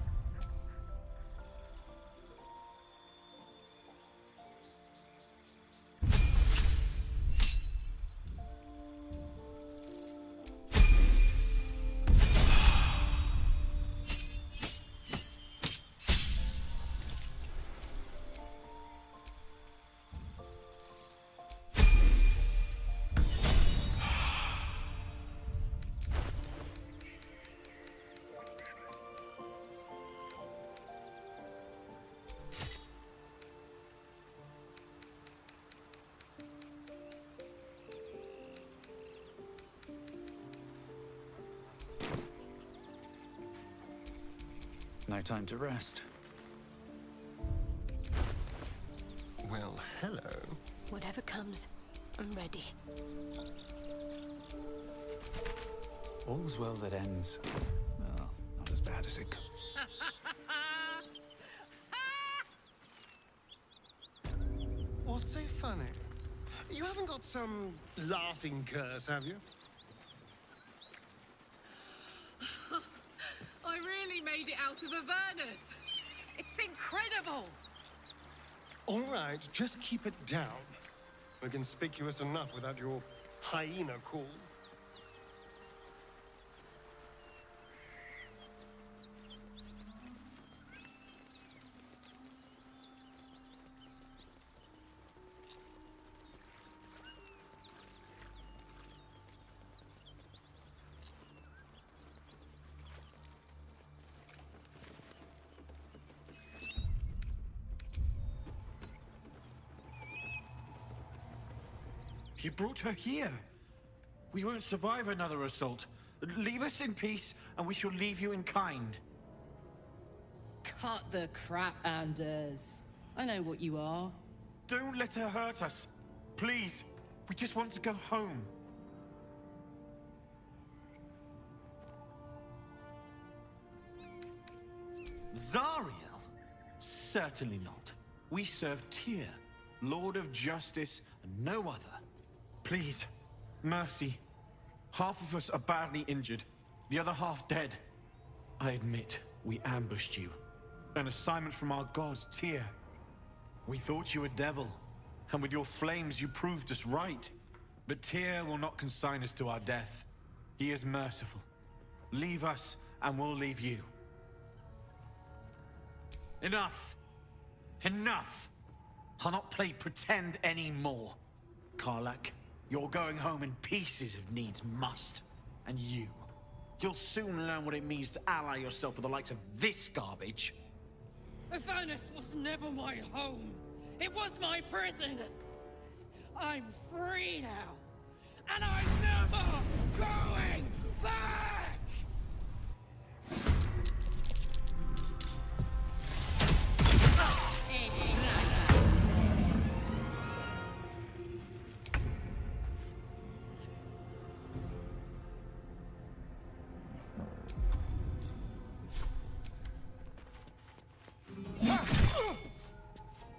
No time to rest. Well, hello. Whatever comes, I'm ready. All's well that ends. Well, not as bad as it could. What's so funny? You haven't got some laughing curse, have you? I really made it out of Avernus. It's incredible. All right, just keep it down. We're conspicuous enough without your hyena call. You brought her here. We won't survive another assault. Leave us in peace, and we shall leave you in kind. Cut the crap, Anders. I know what you are. Don't let her hurt us. Please. We just want to go home. Zariel? Certainly not. We serve Tyr, Lord of Justice, and no other. Please, mercy. Half of us are badly injured, the other half dead. I admit, we ambushed you. An assignment from our gods, Tyr. We thought you a devil, and with your flames you proved us right. But Tyr will not consign us to our death. He is merciful. Leave us, and we'll leave you. Enough! Enough! I'll not play pretend anymore. Karlach, you're going home in pieces if needs must. And you'll soon learn what it means to ally yourself with the likes of this garbage. Avernus was never my home. It was my prison. I'm free now. And I'm never going back!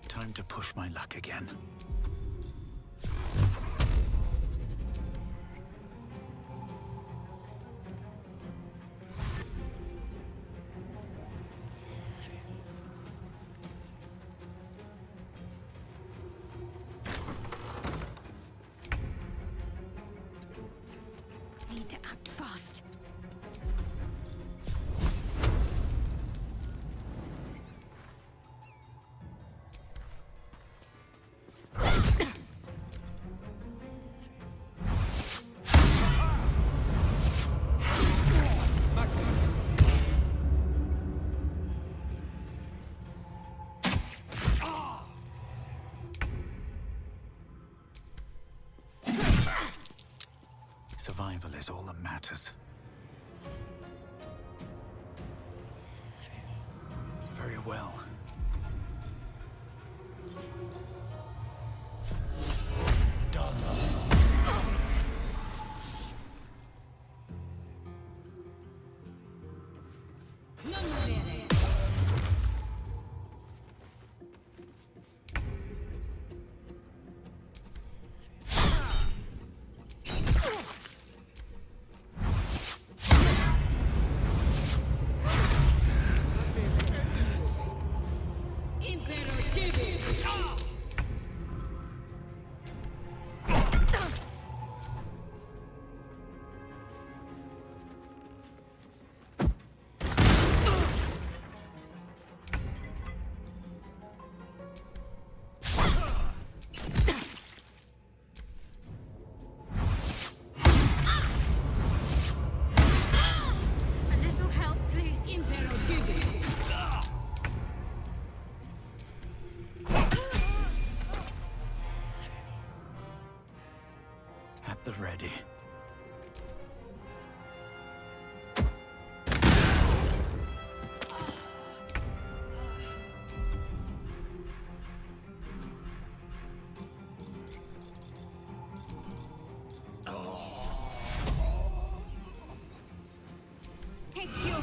Time to push my luck again. Need to act fast. Survival is all that matters. Very well. the ready. Take you.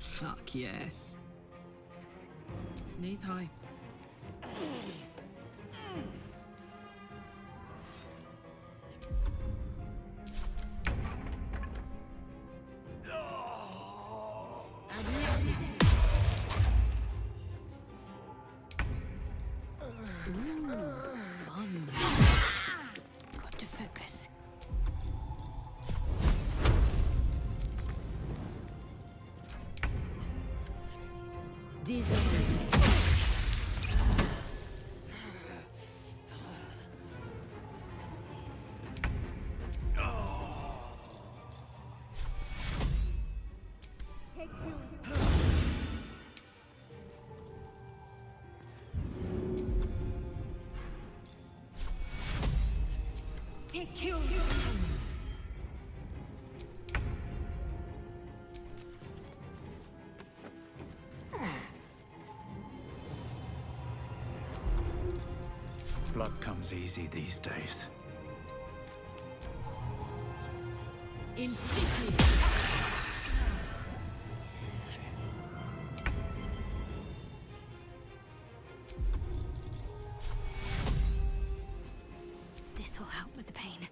Fuck yes. Knees high. Fun. Got to focus. Take you. Blood comes easy these days. This will help with the pain.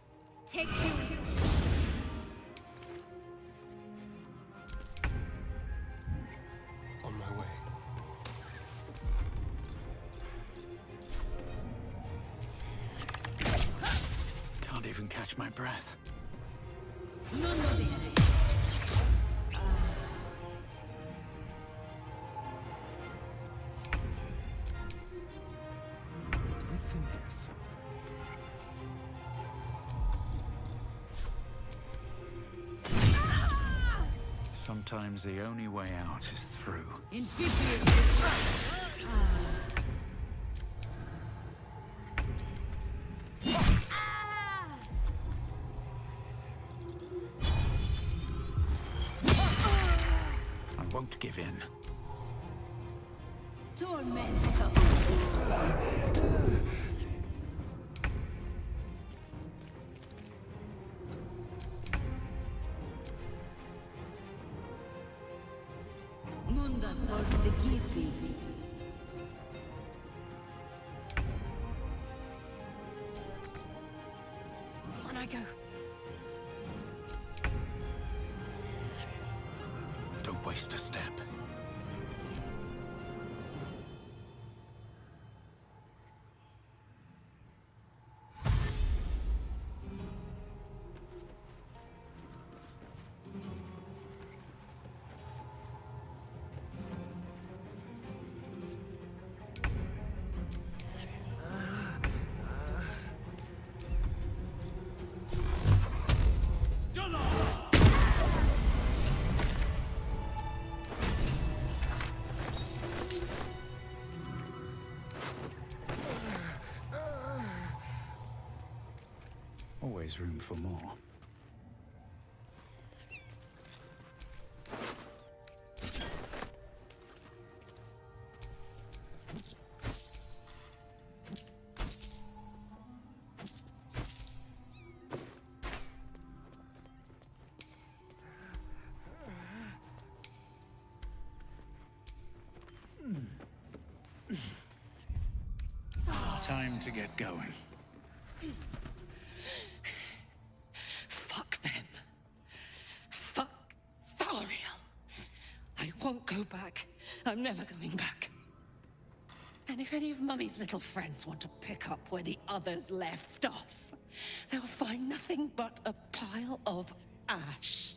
Take you. On my way. Can't even catch my breath. With finesse. Sometimes the only way out is through. I won't give in. Tormento. Mundas for the Gifi. On I go. Don't waste a step. Always room for more. Time to get going. Fuck them. Fuck Thariel. I won't go back. I'm never going back. And if any of Mummy's little friends want to pick up where the others left off, they'll find nothing but a pile of ash.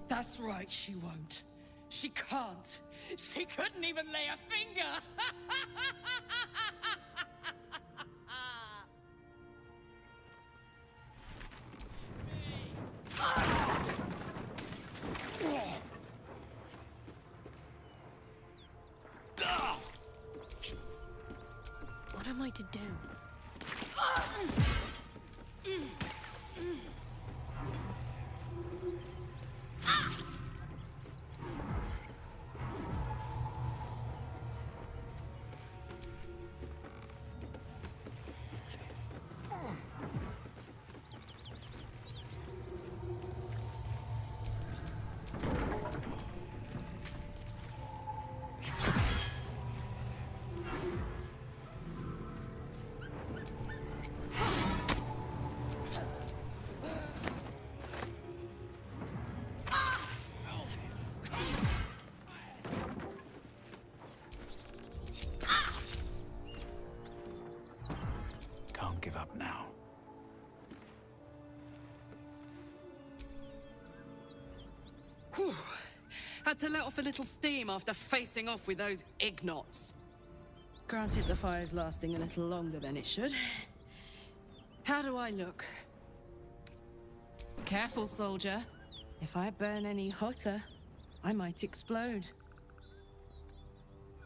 That's right, she won't. She can't. She couldn't even lay a finger. Can't give up now. Whew. Had to let off a little steam after facing off with those ignots. Granted, the fire's lasting a little longer than it should. How do I look? Careful, soldier. If I burn any hotter, I might explode.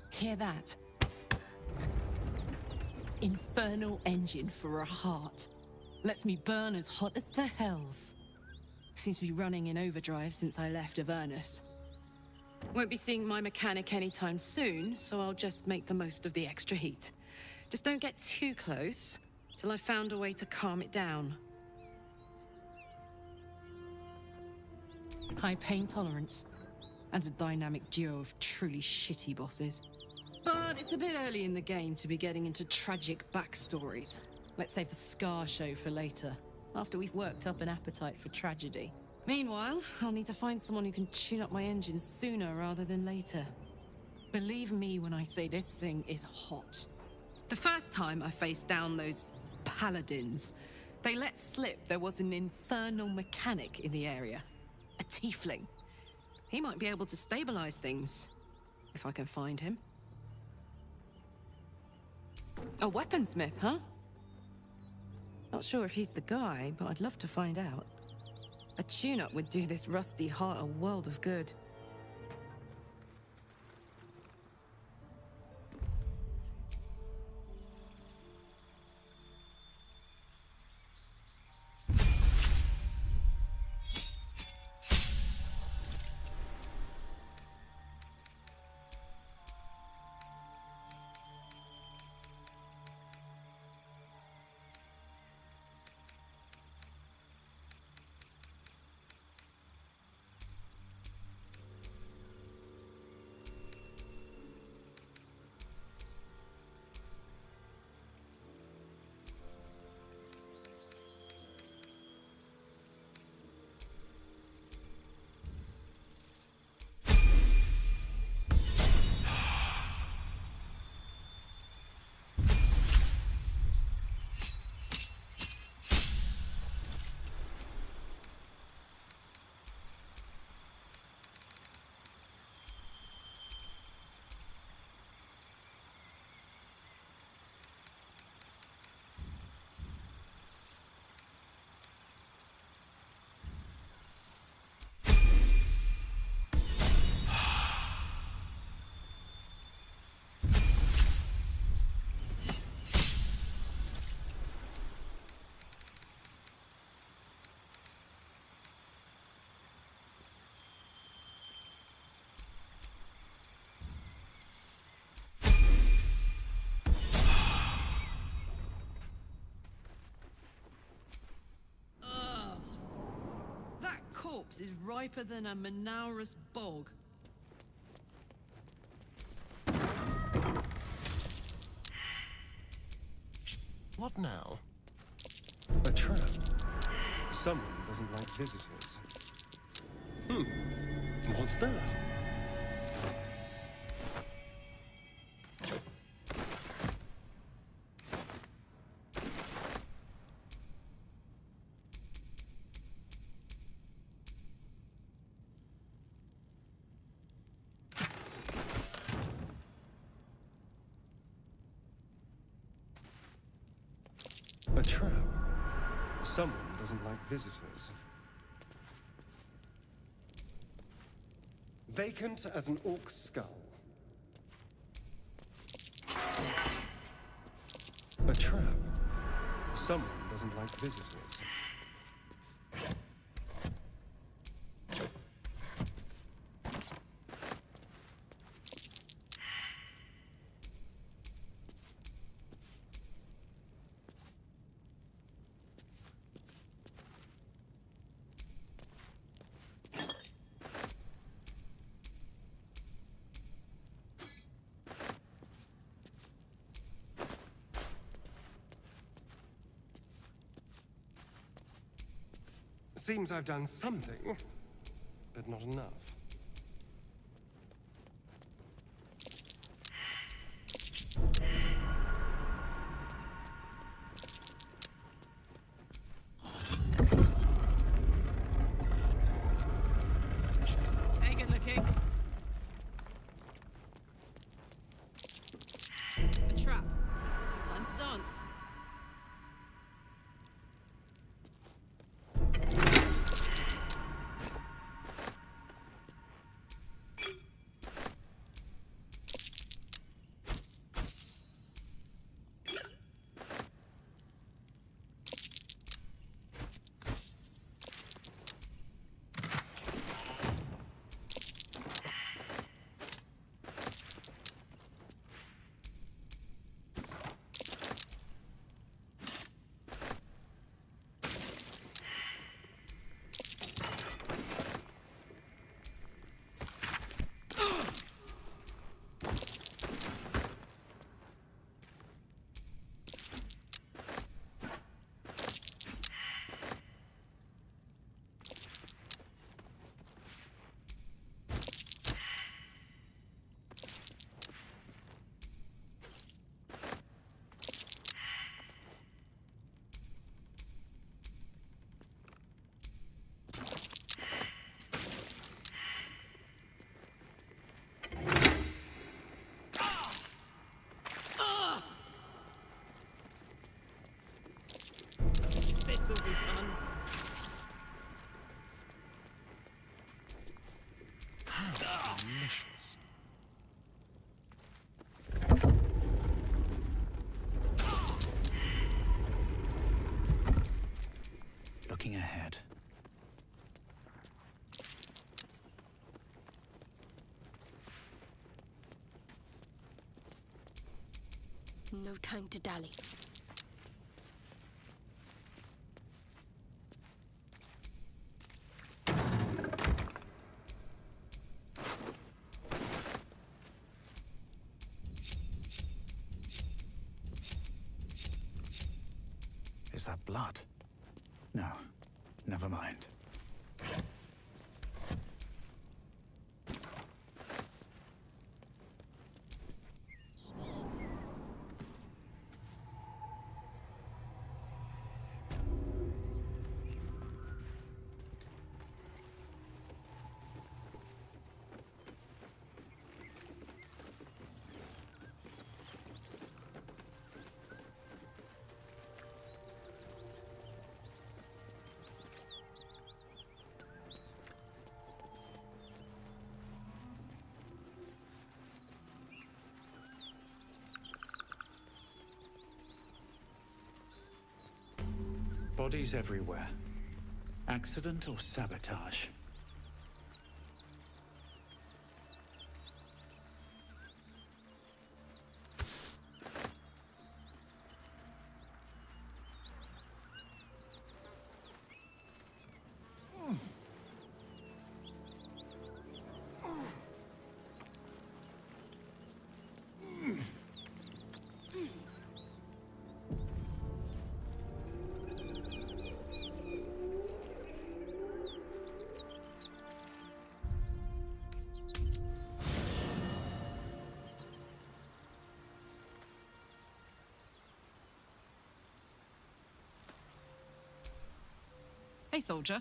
Hear that? Infernal engine for a heart. Lets me burn as hot as the hells. Seems to be running in overdrive since I left Avernus. Won't be seeing my mechanic anytime soon, so I'll just make the most of the extra heat. Just don't get too close, till I've found a way to calm it down. High pain tolerance, and a dynamic duo of truly shitty bosses. But it's a bit early in the game to be getting into tragic backstories. Let's save the Scar show for later, after we've worked up an appetite for tragedy. Meanwhile, I'll need to find someone who can tune up my engine sooner rather than later. Believe me when I say this thing is hot. The first time I faced down those paladins, they let slip there was an infernal mechanic in the area. A tiefling. He might be able to stabilize things, if I can find him. A weaponsmith, huh? Not sure if he's the guy, but I'd love to find out. A tune-up would do this rusty heart a world of good. Corpse is riper than a Manaurus bog. What now? A trap. Someone doesn't like visitors. What's that? A trap. Someone doesn't like visitors. Vacant as an orc skull. A trap. someone doesn't like visitors. Seems I've done something, but not enough. Hey, good looking. A trap. Time to dance. This'll be fun. Delicious. Looking ahead. No time to dally. Is that blood? No, never mind. Bodies everywhere. Accident or sabotage? Hey, soldier.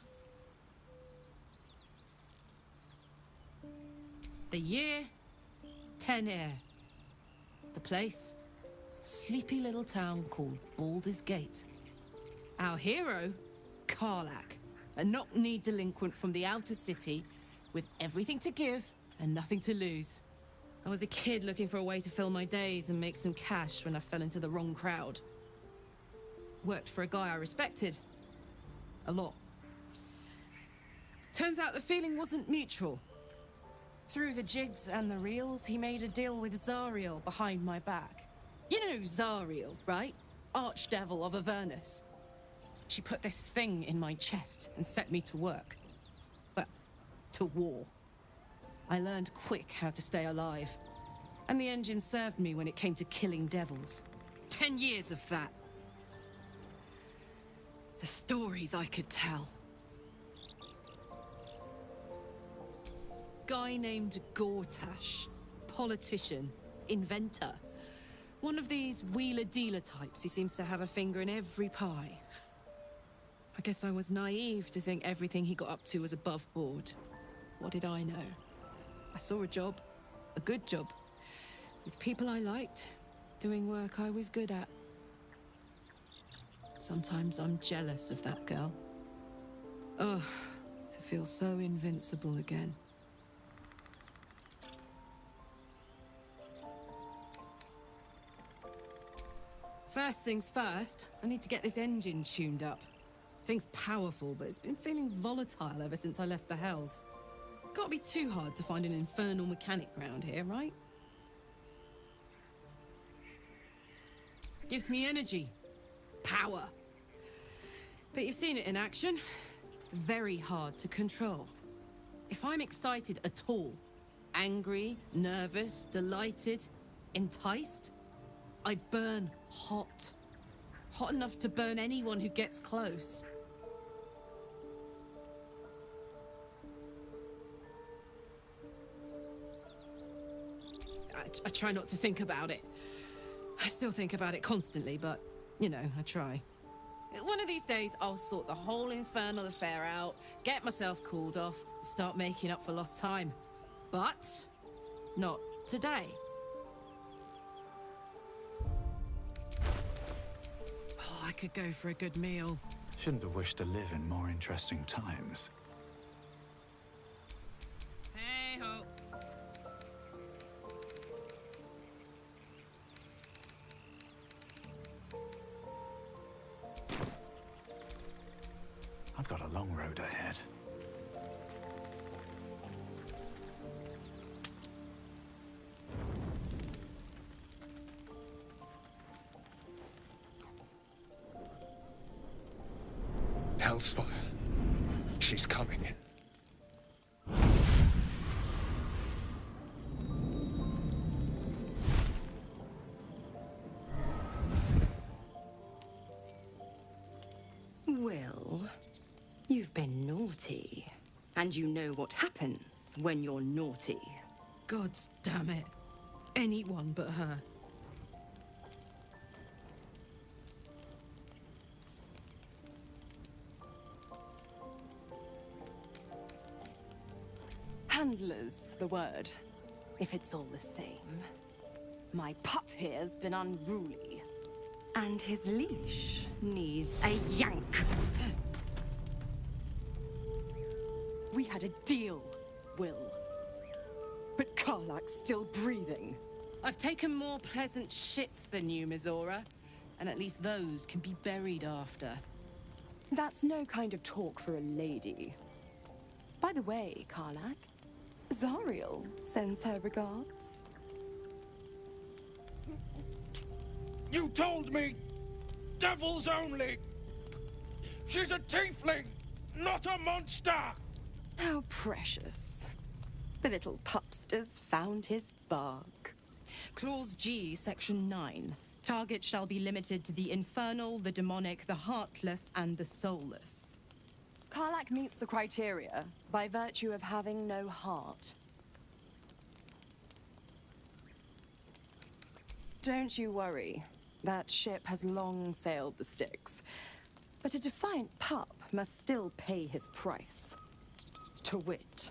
The year, 10 air. The place, sleepy little town called Baldur's Gate. Our hero, Karlach, a knock-kneed delinquent from the outer city with everything to give and nothing to lose. I was a kid looking for a way to fill my days and make some cash when I fell into the wrong crowd. Worked for a guy I respected. A lot. Turns out the feeling wasn't mutual. Through the jigs and the reels, he made a deal with Zariel behind my back. You know Zariel, right? Archdevil of Avernus. She put this thing in my chest and set me to work. Well, to war. I learned quick how to stay alive. And the engine served me when it came to killing devils. 10 years of that. The stories I could tell. Guy named Gortash. Politician. Inventor. One of these wheeler-dealer types who seems to have a finger in every pie. I guess I was naive to think everything he got up to was above board. What did I know? I saw a job. A good job. With people I liked. Doing work I was good at. Sometimes I'm jealous of that girl. Ugh, to feel so invincible again. First things first, I need to get this engine tuned up. Thing's powerful, but it's been feeling volatile ever since I left the Hells. Can't be too hard to find an infernal mechanic round here, right? Gives me energy. Power. But you've seen it in action. Very hard to control. If I'm excited at all, angry, nervous, delighted, enticed, I burn hot. Hot enough to burn anyone who gets close. I try not to think about it. I still think about it constantly, but, you know, I try. One of these days, I'll sort the whole infernal affair out, get myself cooled off, start making up for lost time. But not today. Oh, I could go for a good meal. Shouldn't have wished to live in more interesting times. Hey-ho. I've got a long road ahead. Hellsfire. She's coming. Well, you've been naughty. And you know what happens when you're naughty. Gods damn it. Anyone but her. Handler's the word, if it's all the same. My pup here's been unruly. And his leash needs a yank. We had a deal, Will. But Karlak's still breathing. I've taken more pleasant shits than you, Mizora. And at least those can be buried after. That's no kind of talk for a lady. By the way, Karlak, Zariel sends her regards. You told me! Devils only! She's a tiefling, not a monster! How precious. The little pupster's found his bark. Clause G, Section 9. Target shall be limited to the infernal, the demonic, the heartless, and the soulless. Karlak meets the criteria by virtue of having no heart. Don't you worry. That ship has long sailed the Styx. But a defiant pup must still pay his price. To wit.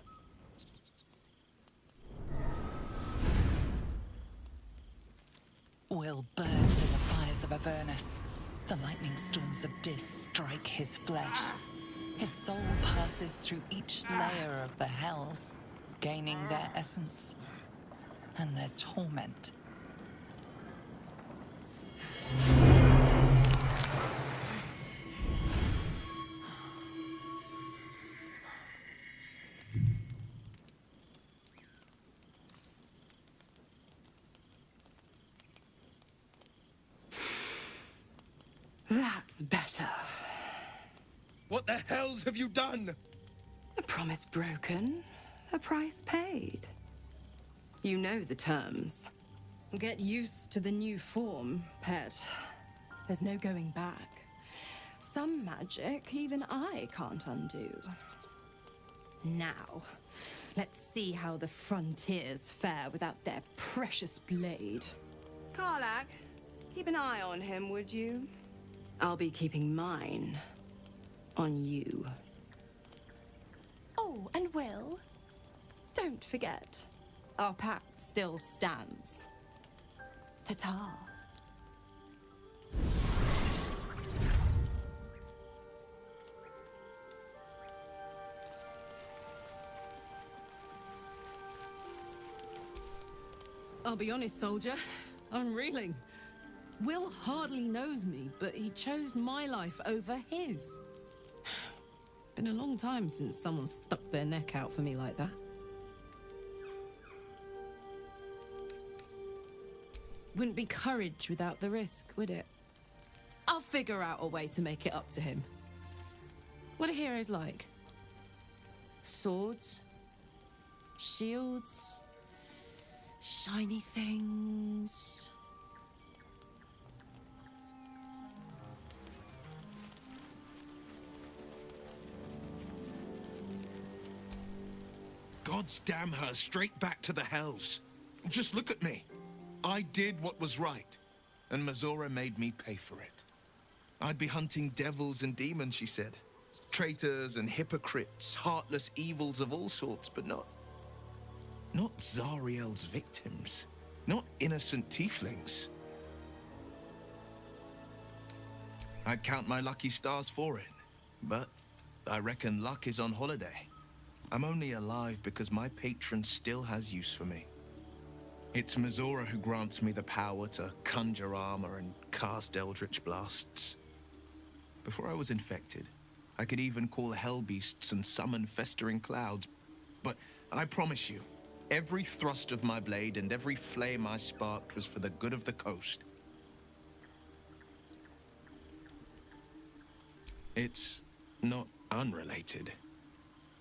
Will burns in the fires of Avernus. The lightning storms of Dis strike his flesh. His soul passes through each layer of the hells, gaining their essence and their torment. That's better. What the hells have you done? A promise broken, a price paid. You know the terms. Get used to the new form, pet. There's no going back. Some magic even I can't undo. Now, let's see how the frontiers fare without their precious blade. Karlach, keep an eye on him, would you? I'll be keeping mine on you. Oh, and Will, don't forget, our pact still stands. Ta-ta. I'll be honest, soldier. I'm reeling. Will hardly knows me, but he chose my life over his. Been a long time since someone stuck their neck out for me like that. Wouldn't be courage without the risk, would it? I'll figure out a way to make it up to him. What are heroes like? Swords? Shields? Shiny things? God's damn her, straight back to the hells. Just look at me. I did what was right, and Mizora made me pay for it. I'd be hunting devils and demons, she said. Traitors and hypocrites, heartless evils of all sorts, but not Zariel's victims. Not innocent tieflings. I'd count my lucky stars for it, but I reckon luck is on holiday. I'm only alive because my patron still has use for me. It's Mizora who grants me the power to conjure armor and cast eldritch blasts. Before I was infected, I could even call hell beasts and summon festering clouds. But I promise you, every thrust of my blade and every flame I sparked was for the good of the coast. It's not unrelated.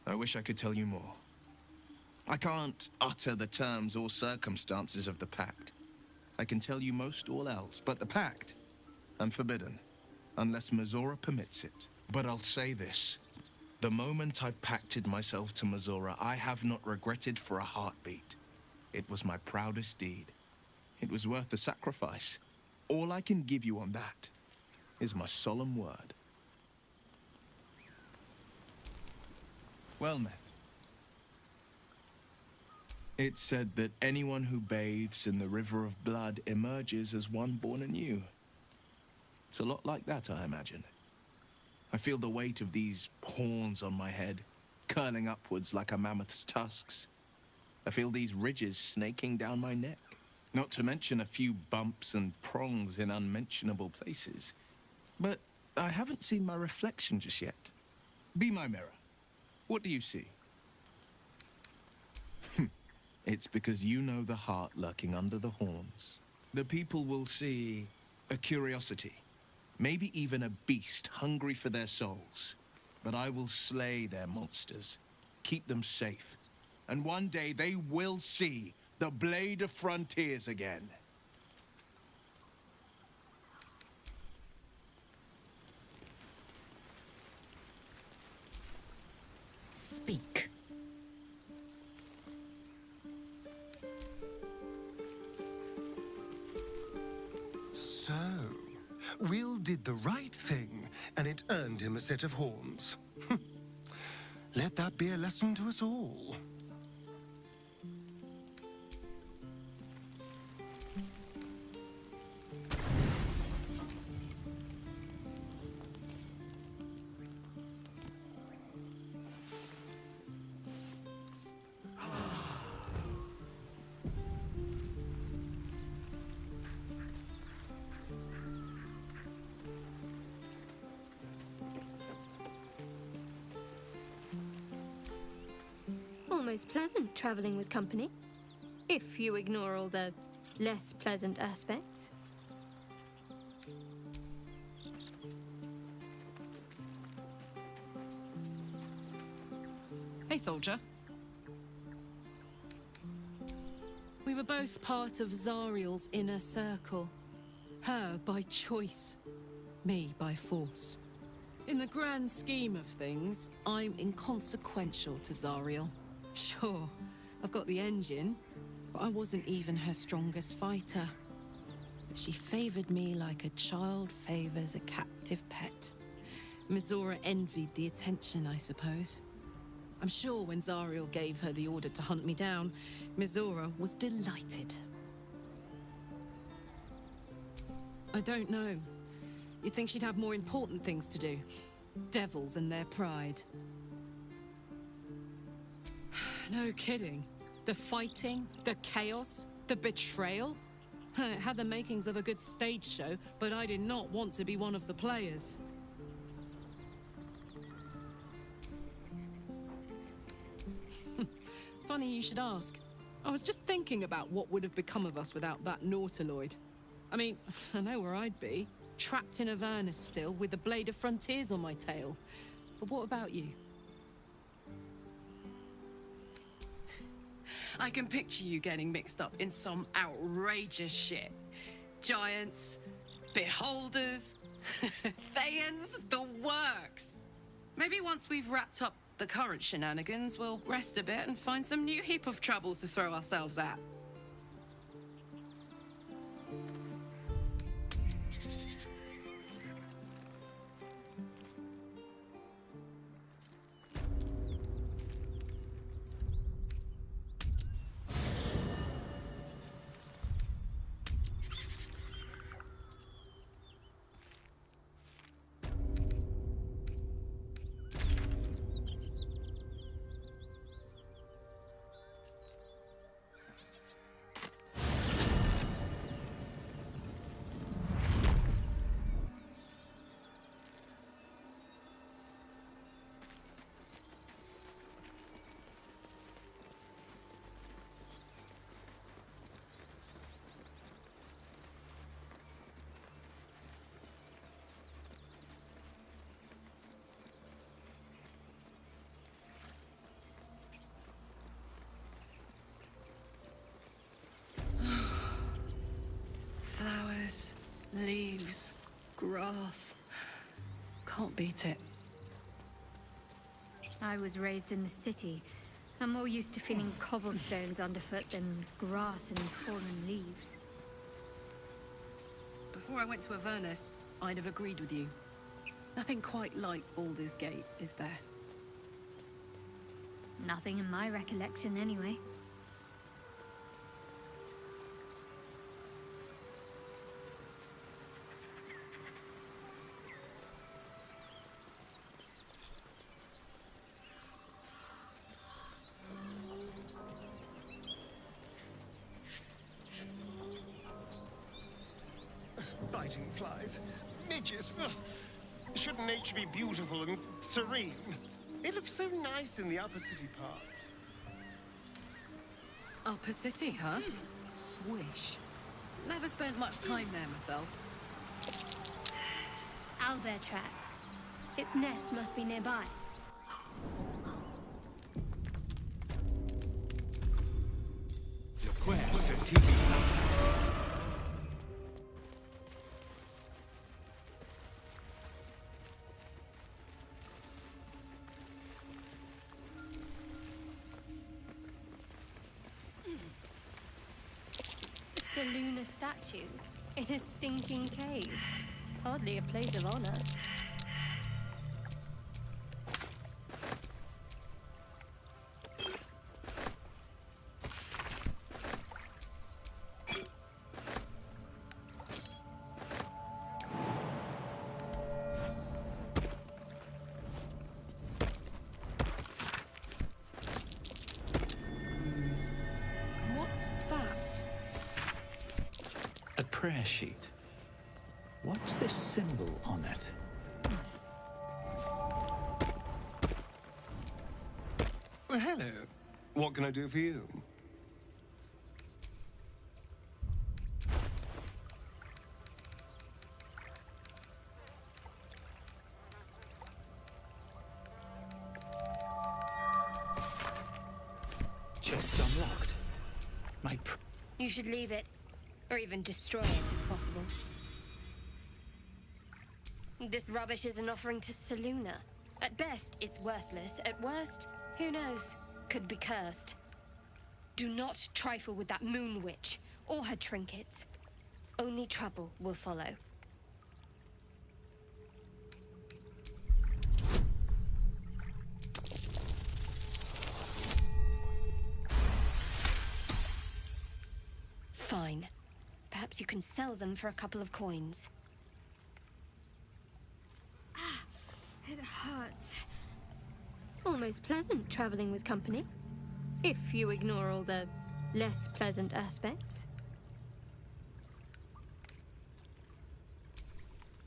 I wish I could tell you more. I can't utter the terms or circumstances of the pact. I can tell you most all else, but the pact, I'm forbidden, unless Mizora permits it. But I'll say this. The moment I pacted myself to Mizora, I have not regretted for a heartbeat. It was my proudest deed. It was worth the sacrifice. All I can give you on that is my solemn word. Well met. It's said that anyone who bathes in the river of blood emerges as one born anew. It's a lot like that, I imagine. I feel the weight of these horns on my head, curling upwards like a mammoth's tusks. I feel these ridges snaking down my neck, not to mention a few bumps and prongs in unmentionable places. But I haven't seen my reflection just yet. Be my mirror. What do you see? It's because you know the heart lurking under the horns. The people will see a curiosity, maybe even a beast hungry for their souls. But I will slay their monsters, keep them safe, and one day they will see the Blade of Frontiers again. Speak. So, Will did the right thing, and it earned him a set of horns. Let that be a lesson to us all. Almost pleasant traveling with company, if you ignore all the less pleasant aspects. Hey, soldier. We were both part of Zariel's inner circle. Her by choice, me by force. In the grand scheme of things, I'm inconsequential to Zariel. Sure, I've got the engine, but I wasn't even her strongest fighter. But she favored me like a child favors a captive pet. Mizora envied the attention, I suppose. I'm sure when Zariel gave her the order to hunt me down, Mizora was delighted. I don't know. You'd think she'd have more important things to do. Devils and their pride. No kidding. The fighting, the chaos, the betrayal. It had the makings of a good stage show, but I did not want to be one of the players. Funny you should ask. I was just thinking about what would have become of us without that Nautiloid. I mean, I know where I'd be. Trapped in Avernus still, with the Blade of Frontiers on my tail. But what about you? I can picture you getting mixed up in some outrageous shit. Giants, beholders, Thayans, the works. Maybe once we've wrapped up the current shenanigans, we'll rest a bit and find some new heap of troubles to throw ourselves at. Flowers, leaves, grass. Can't beat it. I was raised in the city. I'm more used to feeling cobblestones underfoot than grass and fallen leaves. Before I went to Avernus, I'd have agreed with you. Nothing quite like Baldur's Gate, is there? Nothing in my recollection, anyway. Biting flies, midges. Ugh. Shouldn't nature be beautiful and serene? It looks so nice in the upper city parts. Upper City, huh? Swish. Never spent much time there myself. Owlbear tracks. Its nest must be nearby. Your quest at TV. It's a lunar statue in a stinking cave. Hardly a place of honor. What's that? A prayer sheet. What's this symbol on it? Well, hello. What can I do for you? You should leave it, or even destroy it if possible. This rubbish is an offering to Selûne. At best, it's worthless. At worst, who knows? Could be cursed. Do not trifle with that moon witch, or her trinkets. Only trouble will follow. Fine. Perhaps you can sell them for a couple of coins. It hurts. Almost pleasant traveling with company. If you ignore all the less pleasant aspects.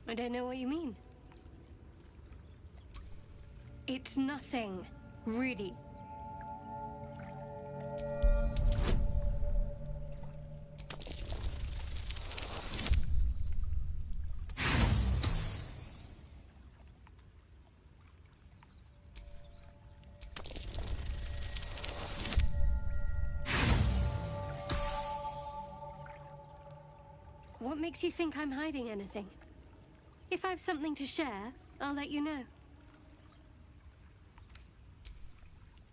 I don't know what you mean. It's nothing, really. What makes you think I'm hiding anything? If I have something to share, I'll let you know.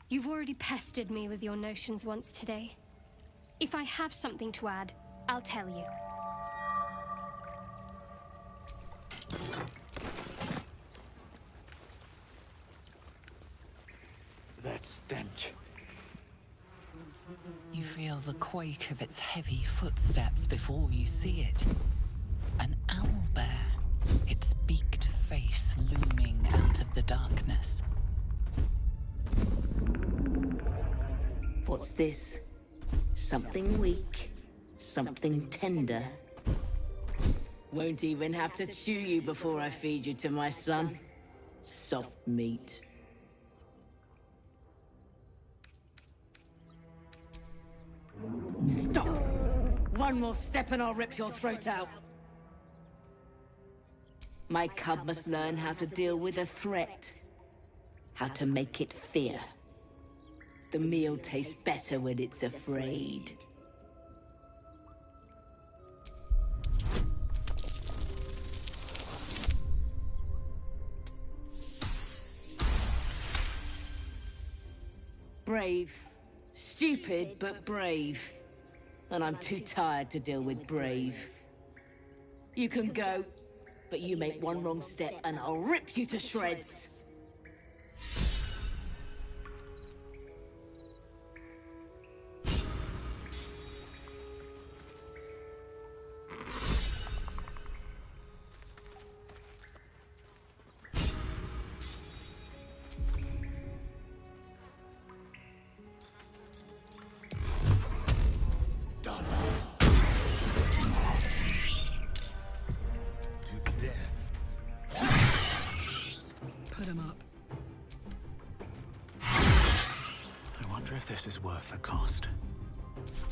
You've already pestered me with your notions once today. If I have something to add, I'll tell you. That stench. You feel the quake of its heavy footsteps before you see it. An owlbear, its beaked face looming out of the darkness. What's this? Something weak, something tender. Won't even have to chew you before I feed you to my son. Soft meat. Stop! One more step and I'll rip your throat out. My cub must learn how to deal with a threat. How to make it fear. The meal tastes better when it's afraid. Brave. Stupid, but brave. And I'm too tired to deal with brave. You can go, but you make one wrong step and I'll rip you to shreds. This is worth the cost.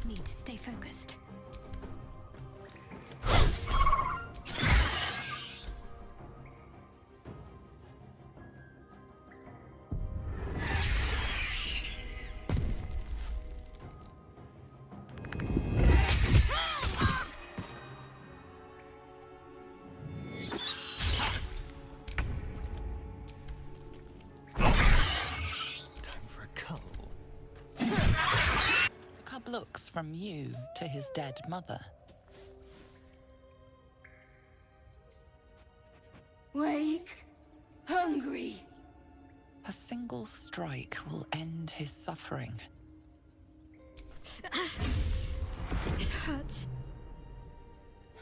Need to stay focused. Looks from you to his dead mother. Wake. Hungry. A single strike will end his suffering. It hurts.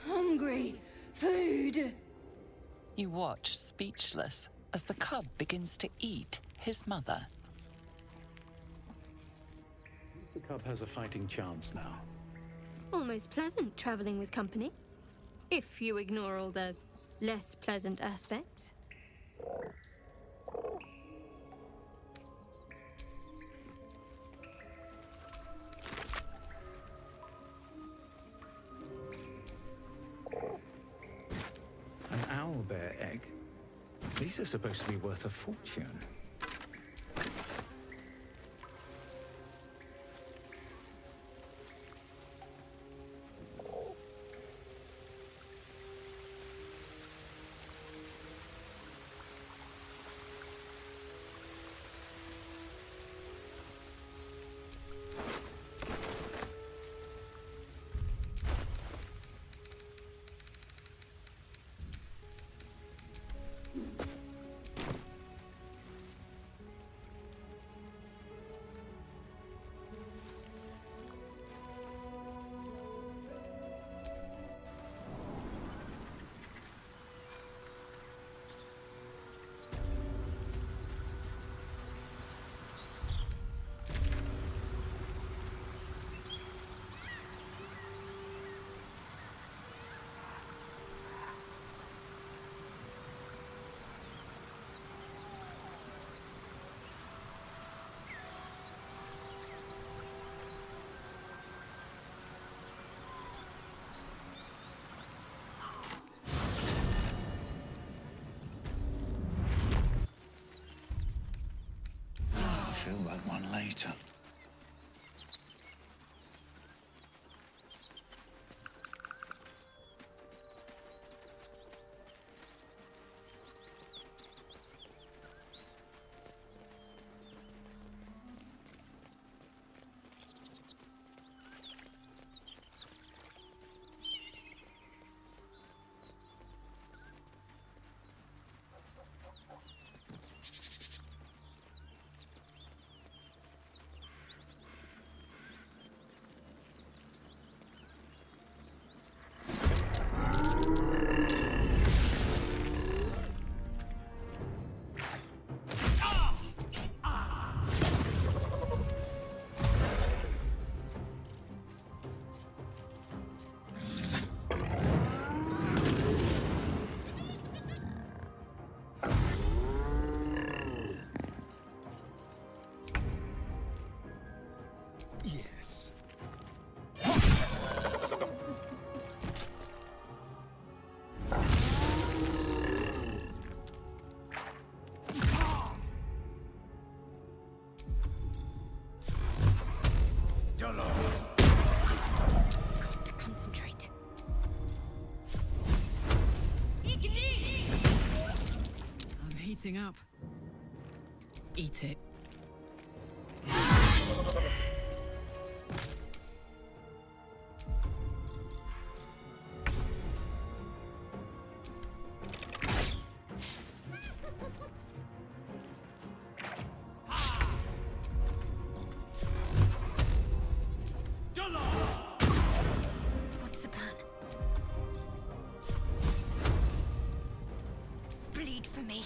Hungry. Food. You watch, speechless, as the cub begins to eat his mother. The cub has a fighting chance now. Almost pleasant traveling with company. If you ignore all the less pleasant aspects. An owlbear egg? These are supposed to be worth a fortune. learn one later. Concentrate. I'm heating up. Eat it. What's the plan? Bleed for me.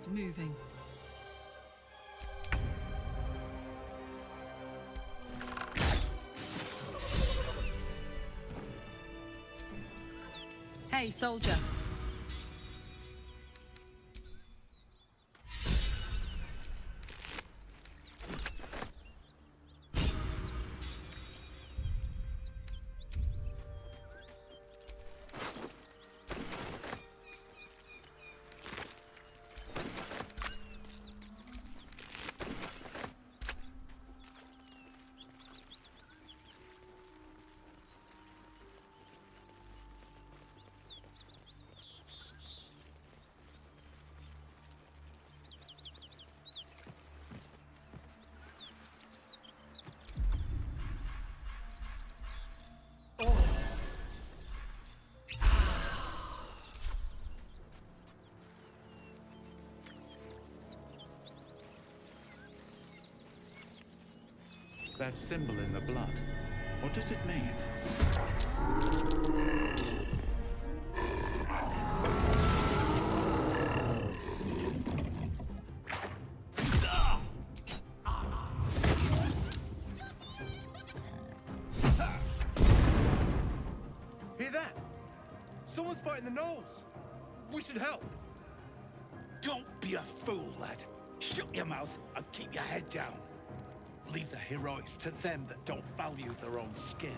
Moving. Hey, soldier. That symbol in the blood, what does it mean? Hear that? Someone's fighting the gnolls. We should help. Don't be a fool, lad. Shut your mouth and keep your head down. Leave the heroics to them that don't value their own skin.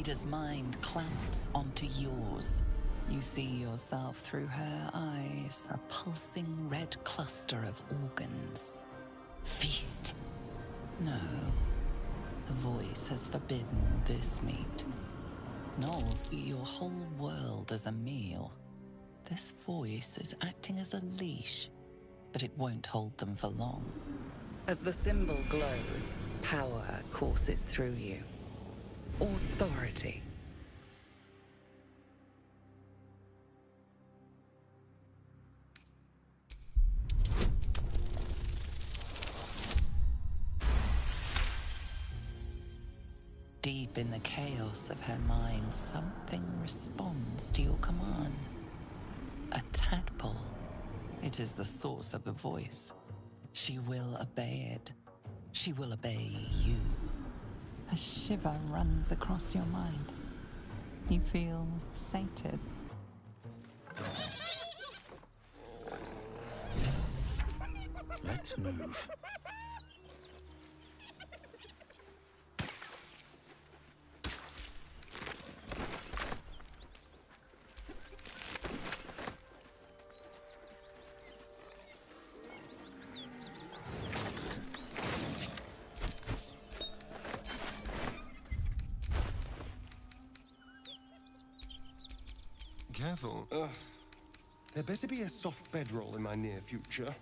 leader's mind clamps onto yours. You see yourself through her eyes, a pulsing red cluster of organs. Feast. No. The voice has forbidden this meat. Gnolls see your whole world as a meal. This voice is acting as a leash, but it won't hold them for long. As the symbol glows, power courses through you. Authority. Deep in the chaos of her mind, something responds to your command. A tadpole. It is the source of the voice. She will obey it. She will obey you. A shiver runs across your mind. You feel sated. Let's move. Careful. There better be a soft bedroll in my near future.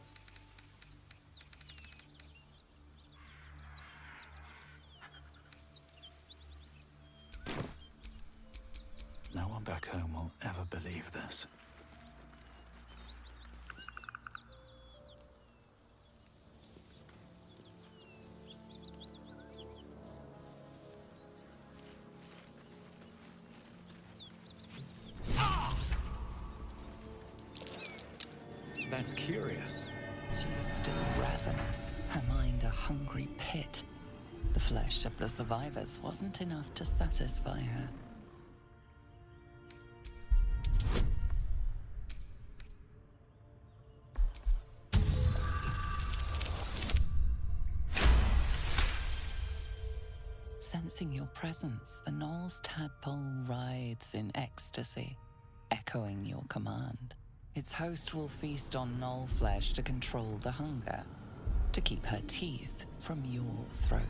No one back home will ever believe this. That's curious. She is still ravenous, her mind a hungry pit. The flesh of the survivors wasn't enough to satisfy her. Sensing your presence, the Gnoll's tadpole writhes in ecstasy, echoing your command. Its host will feast on Gnoll flesh to control the hunger, to keep her teeth from your throat.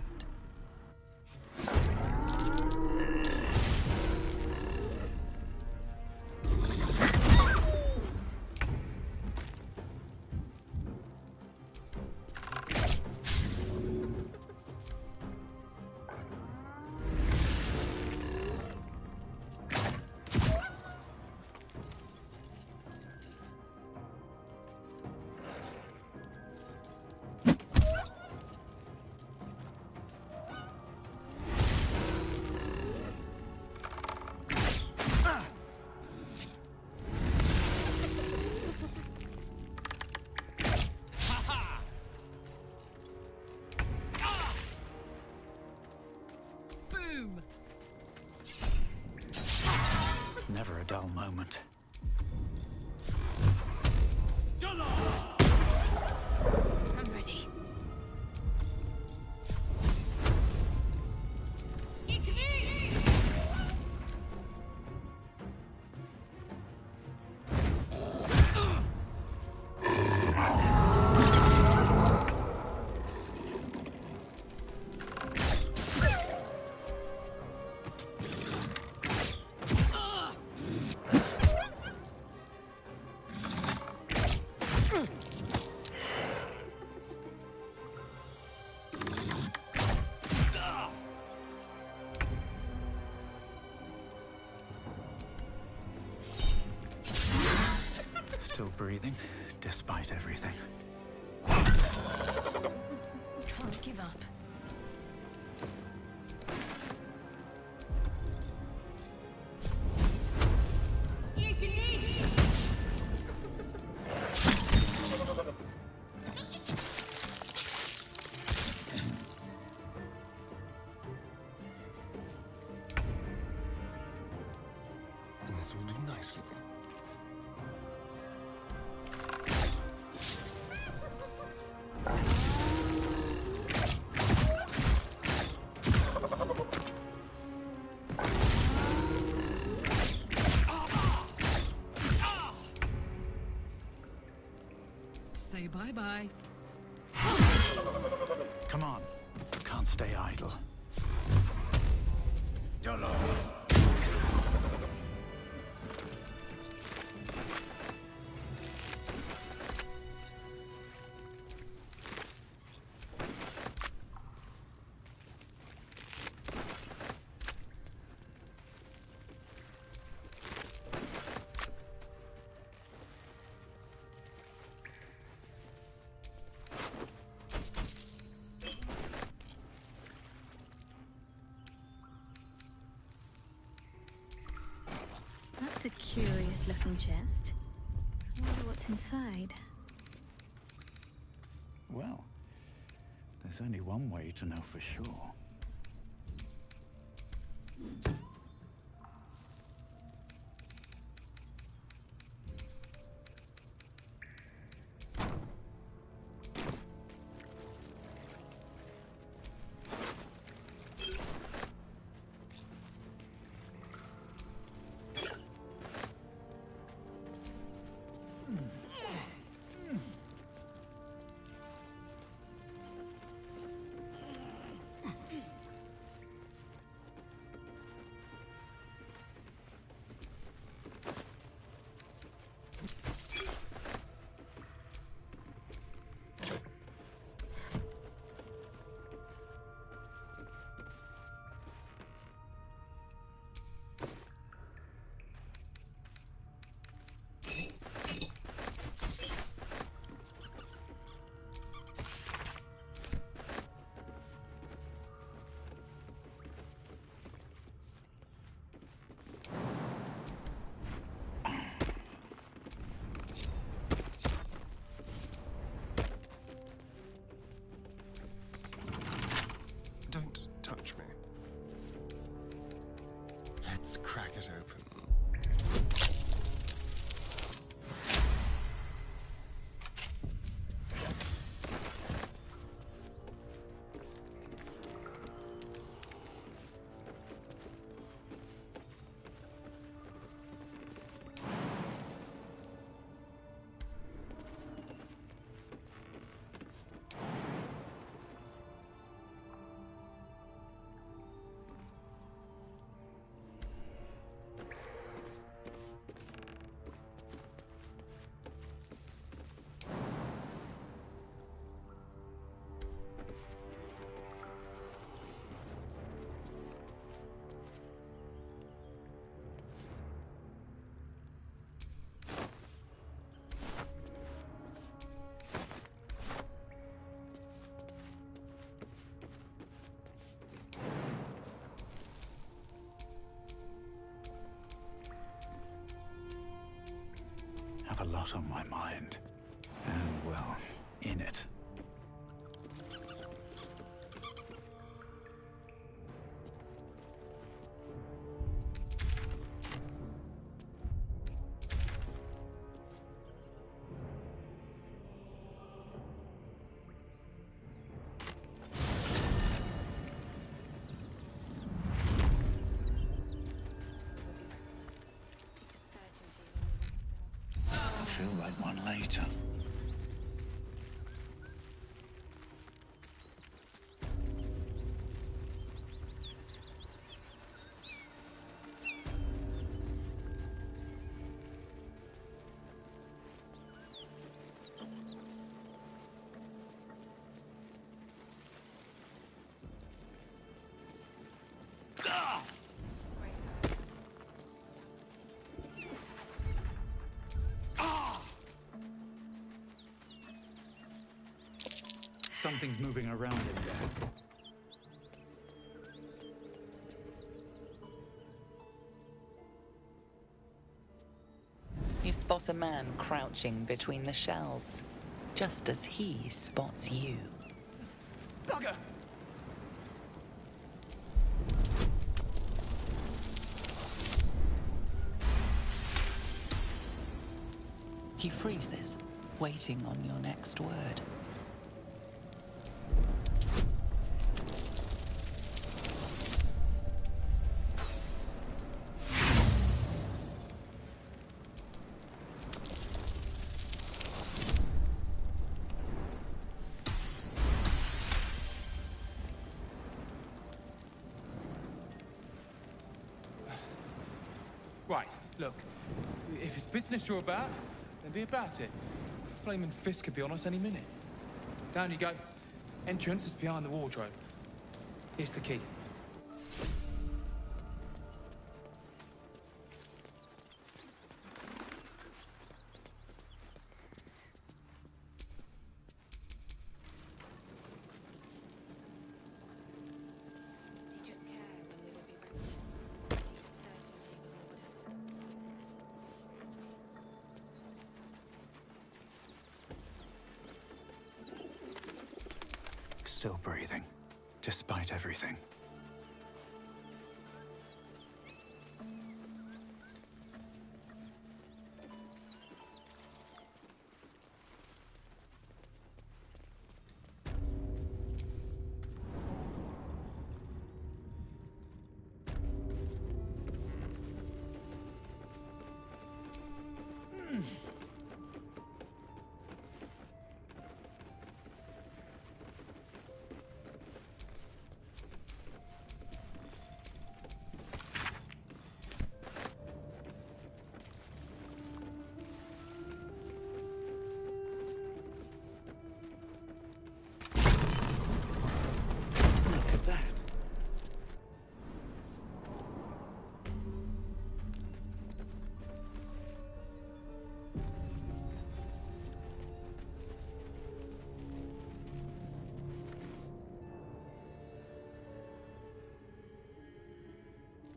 Never a dull moment. I'm ready. Still breathing, despite everything. Can't give up. This will do nicely. say bye-bye. Come on. Can't stay idle. Dolo! That's a curious-looking chest. I wonder what's inside. Well, there's only one way to know for sure. Don't touch me. Let's crack it open. Have a lot on my mind. And, well, in it. I feel like one later. Something's moving around in there. You spot a man crouching between the shelves, just as he spots you. Bugger! He freezes, waiting on your next word. Right, look. If it's business you're about, then be about it. Flaming fist could be on us any minute. Down you go. Entrance is behind the wardrobe. Here's the key. Still breathing, despite everything.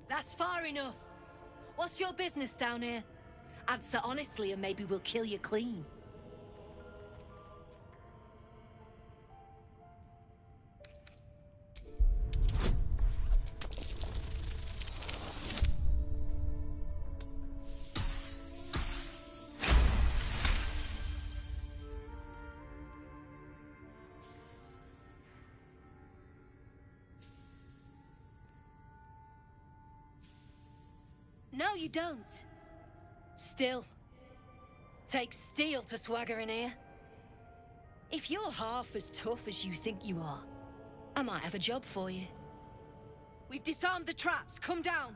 That's far enough. What's your business down here? Answer honestly and maybe we'll kill you clean. No, you don't. Still, takes steel to swagger in here. If you're half as tough as you think you are, I might have a job for you. We've disarmed the traps. Come down.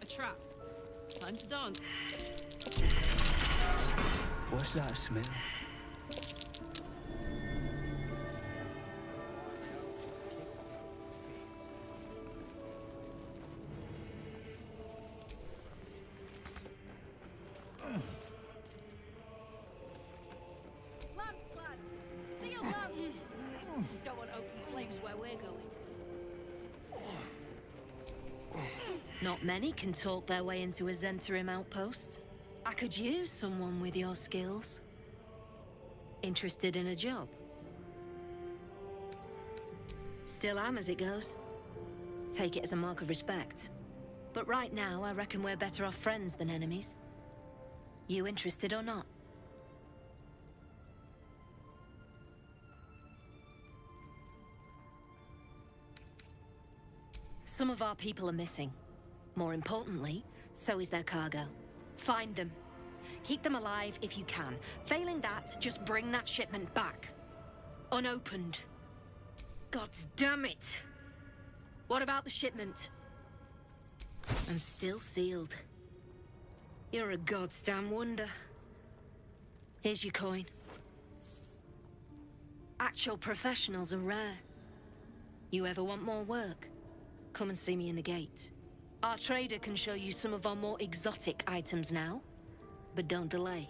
A trap. Time to dance. What's that smell? Lamps, lads. Seal lamps. Don't want open flames where we're going. Not many can talk their way into a Zentarim outpost. I could use someone with your skills. Interested in a job? Still am as it goes. Take it as a mark of respect. But right now, I reckon we're better off friends than enemies. You interested or not? Some of our people are missing. More importantly, so is their cargo. Find them. Keep them alive if you can. Failing that, just bring that shipment back. Unopened. God damn it! What about the shipment? And still sealed. You're a goddamn wonder. Here's your coin. Actual professionals are rare. You ever want more work? Come and see me in the gate. Our trader can show you some of our more exotic items now. But don't delay.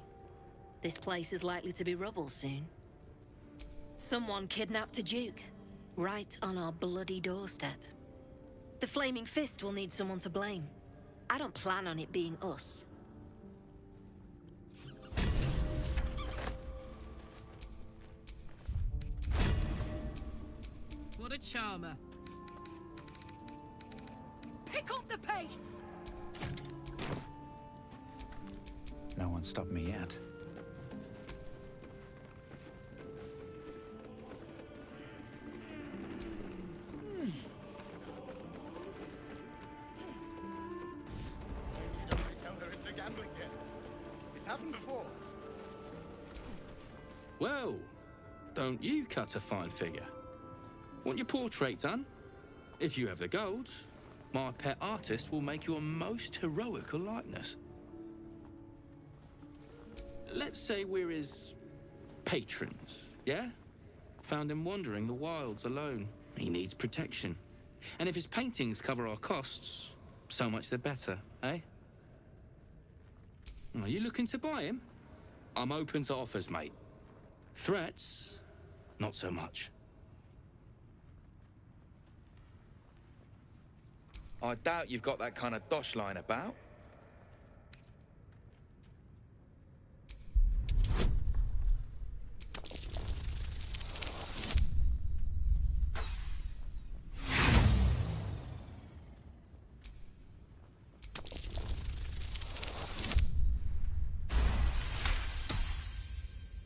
This place is likely to be rubble soon. Someone kidnapped a duke, right on our bloody doorstep. The Flaming Fist will need someone to blame. I don't plan on it being us. What a charmer. Pick up the pace! No one stopped me yet. Tell her it's a gamble. happened before. Well, don't you cut a fine figure? Want your portrait done? If you have the gold, my pet artist will make you a most heroical likeness. Let's say we're his patrons, yeah? Found him wandering the wilds alone. He needs protection. And if his paintings cover our costs, so much the better, eh? Are you looking to buy him? I'm open to offers, mate. Threats, not so much. I doubt you've got that kind of dosh lying about.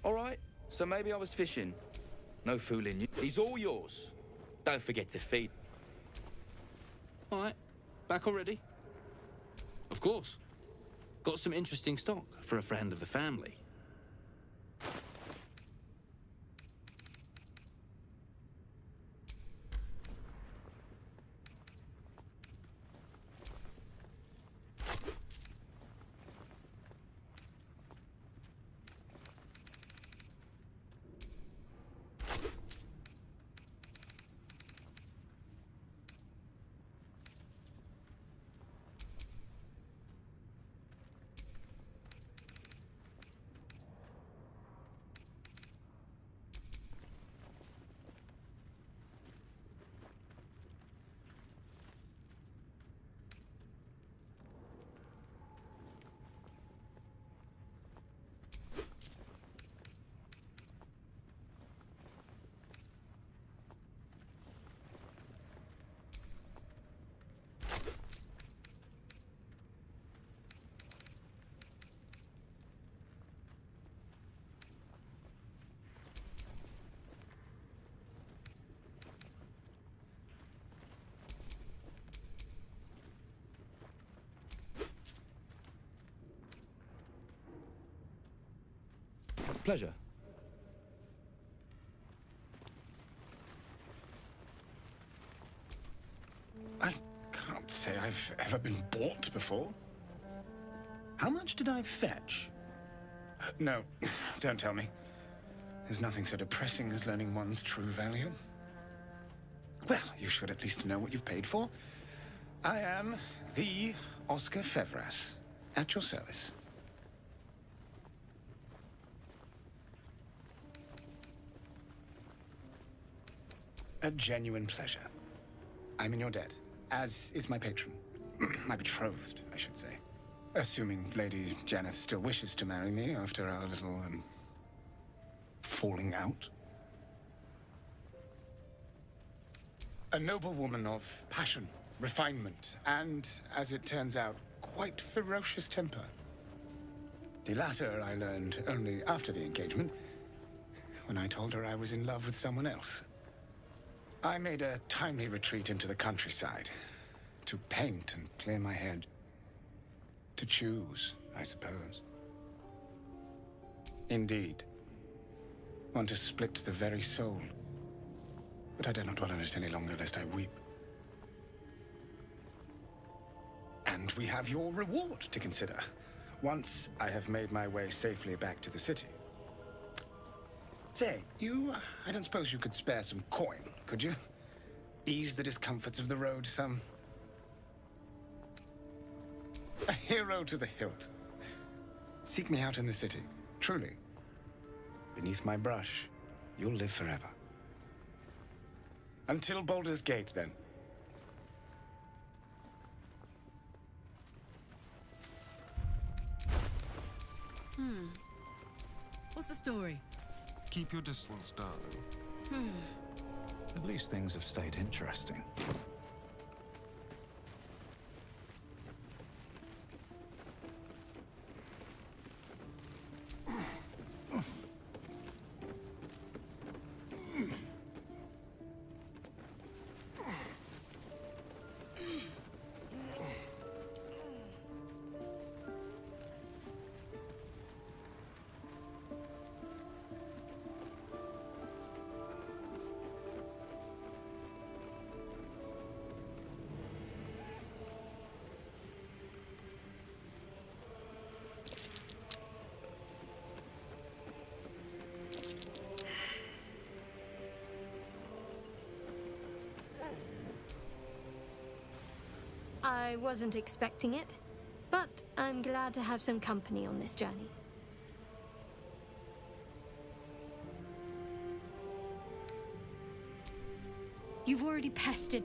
All right, so maybe I was fishing. No fooling you. He's all yours. Don't forget to feed. All right, back already? Of course. Got some interesting stock for a friend of the family. Pleasure. I can't say I've ever been bought before. How much did I fetch? No, don't tell me. There's nothing so depressing as learning one's true value. Well, you should at least know what you've paid for. I am the Oscar Fevras, at your service. A genuine pleasure. I'm in your debt, as is my patron. My betrothed, I should say. Assuming Lady Janeth still wishes to marry me after our little, falling out. A noble woman of passion, refinement, and, as it turns out, quite ferocious temper. The latter I learned only after the engagement, when I told her I was in love with someone else. I made a timely retreat into the countryside, to paint and clear my head. To choose, I suppose. Indeed. One to split the very soul. But I dare not dwell on it any longer, lest I weep. And we have your reward to consider, once I have made my way safely back to the city. Say, I don't suppose you could spare some coin, could you? Ease the discomforts of the road some. A hero to the hilt. Seek me out in the city, truly. Beneath my brush, you'll live forever. Until Baldur's Gate, then. What's the story? Keep your distance, darling. At least things have stayed interesting. I wasn't expecting it, but I'm glad to have some company on this journey. You've already pestered.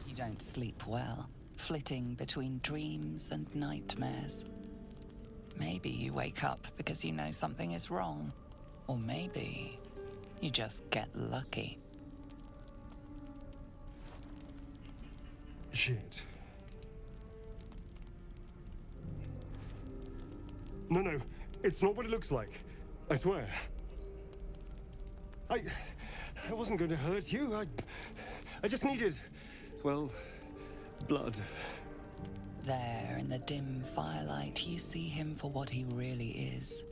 You don't sleep well, flitting between dreams and nightmares. Maybe you wake up because you know something is wrong. Or maybe you just get lucky. Shit. No, it's not what it looks like. I swear. I wasn't going to hurt you. I just needed, well, blood. There, in the dim firelight, you see him for what he really is.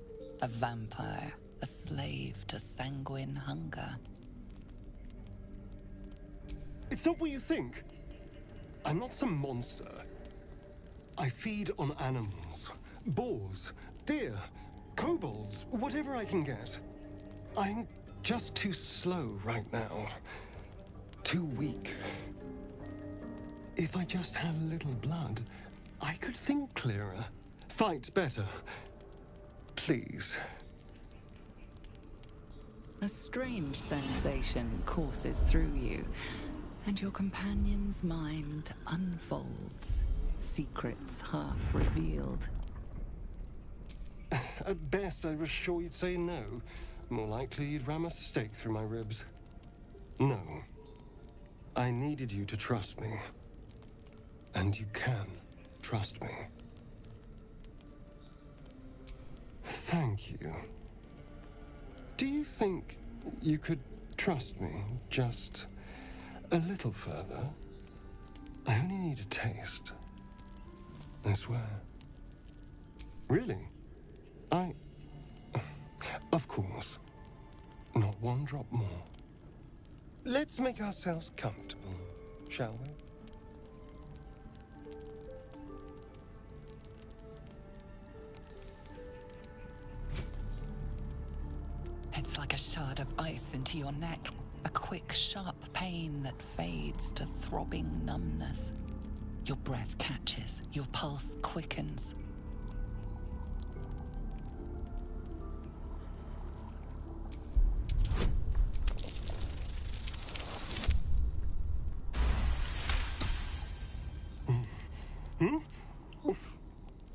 A vampire, a slave to sanguine hunger. It's not what you think. I'm not some monster. I feed on animals. Boars, deer, kobolds, whatever I can get. I'm just too slow right now. Too weak. If I just had a little blood, I could think clearer, fight better. Please. A strange sensation courses through you, and your companion's mind unfolds, secrets half revealed. At best, I was sure you'd say no. More likely, you'd ram a stake through my ribs. No. I needed you to trust me. And you can trust me. Thank you. Do you think you could trust me just a little further? I only need a taste. I swear. Really? Of course. Not one drop more. Let's make ourselves comfortable, shall we? It's like a shard of ice into your neck, a quick, sharp pain that fades to throbbing numbness. Your breath catches, your pulse quickens.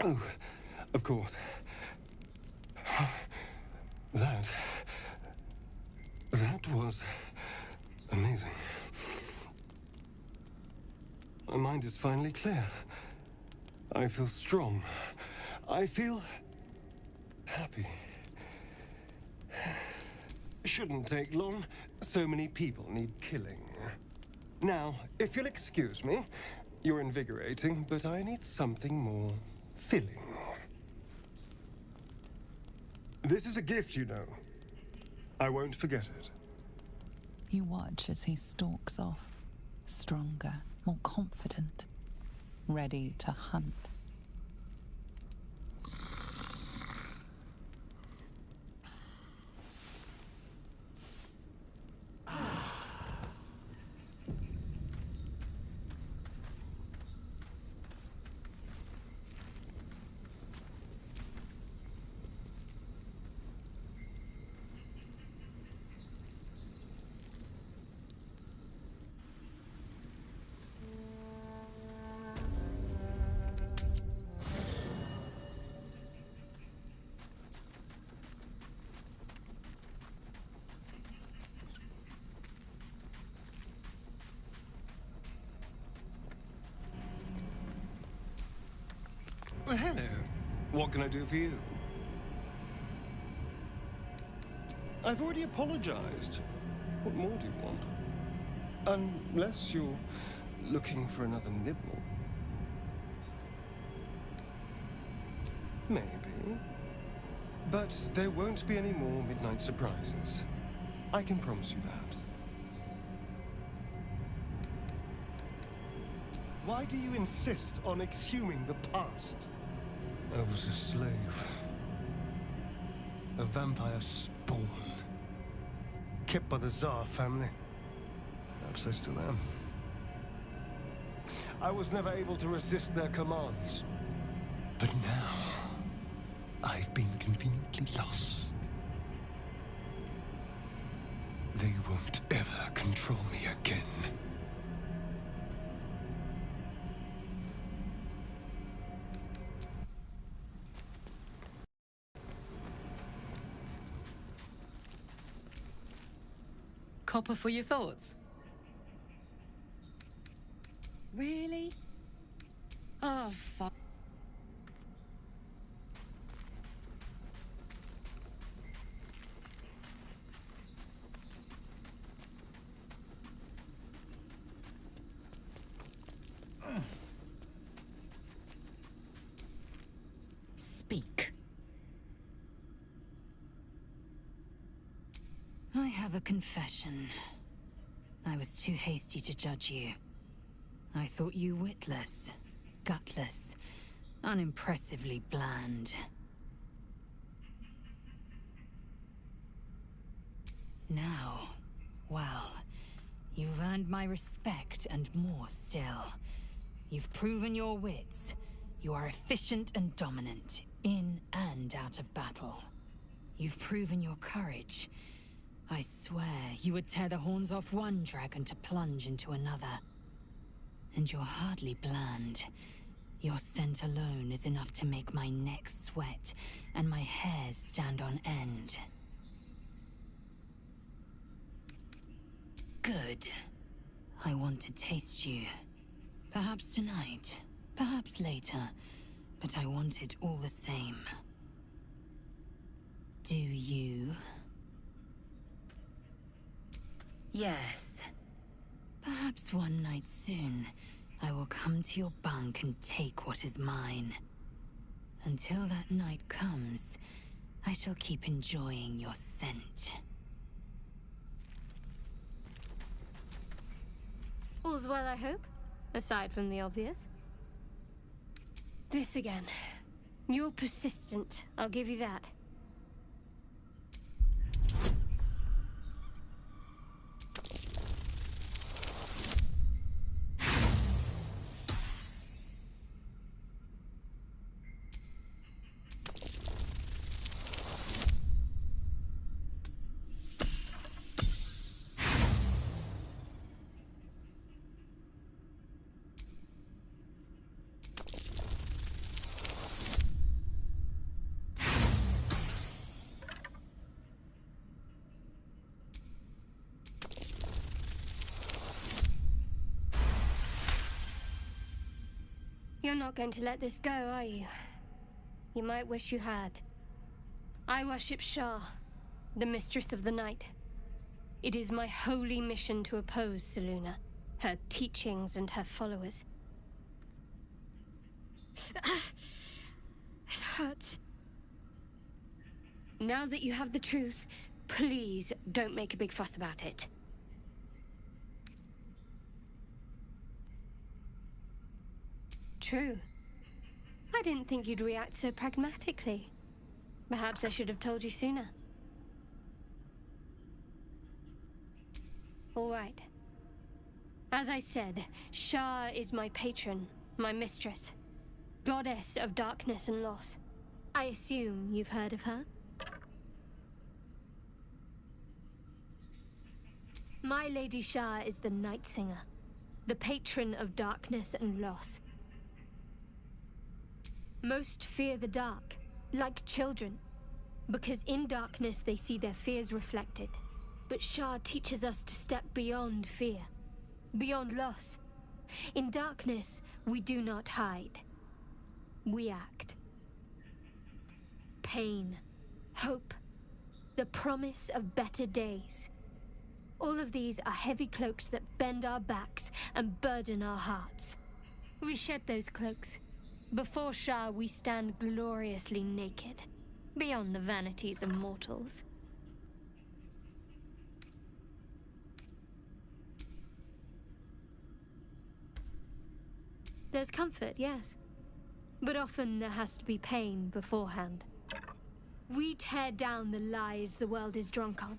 Oh, of course. That was amazing. My mind is finally clear. I feel strong. I feel happy. Shouldn't take long. So many people need killing. Now, if you'll excuse me, you're invigorating, but I need something more filling. This is a gift, you know. I won't forget it. You watch as he stalks off, stronger, more confident, ready to hunt. Well, hello. What can I do for you? I've already apologized. What more do you want? Unless you're Looking for another nibble? Maybe. But there won't be any more midnight surprises. I can promise you that. Why do you insist on exhuming the past? I was a slave. A vampire spawn. Kept by the Tsar family. Perhaps I still am. I was never able to resist their commands. But now, I've been conveniently lost. They won't ever control me again. Copper for your thoughts? Really? Oh, fuck. Speak. I have a confession. I was too hasty to judge you. I thought you witless, gutless, unimpressively bland. Now, well, you've earned my respect and more still. You've proven your wits. You are efficient and dominant, in and out of battle. You've proven your courage. I swear you would tear the horns off one dragon to plunge into another. And you're hardly bland. Your scent alone is enough to make my neck sweat and my hairs stand on end. Good. I want to taste you. Perhaps tonight, perhaps later, but I want it all the same. Do you? Yes. Perhaps one night soon, I will come to your bunk and take what is mine. Until that night comes, I shall keep enjoying your scent. All's well, I hope? Aside from the obvious. This again. You're persistent, I'll give you that. You're not going to let this go, are you? You might wish you had. I worship Shah, the Mistress of the Night. It is my holy mission to oppose Selûne, her teachings and her followers. It hurts. Now that you have the truth, please don't make a big fuss about it. True. I didn't think you'd react so pragmatically. Perhaps I should have told you sooner. All right. As I said, Shah is my patron, my mistress. Goddess of darkness and loss. I assume you've heard of her? My Lady Shah is the Night Singer, the patron of darkness and loss. Most fear the dark, like children, because in darkness they see their fears reflected. But Shah teaches us to step beyond fear, beyond loss. In darkness, we do not hide. We act. Pain, hope, the promise of better days. All of these are heavy cloaks that bend our backs and burden our hearts. We shed those cloaks. Before Shah, we stand gloriously naked, beyond the vanities of mortals. There's comfort, yes. But often there has to be pain beforehand. We tear down the lies the world is drunk on.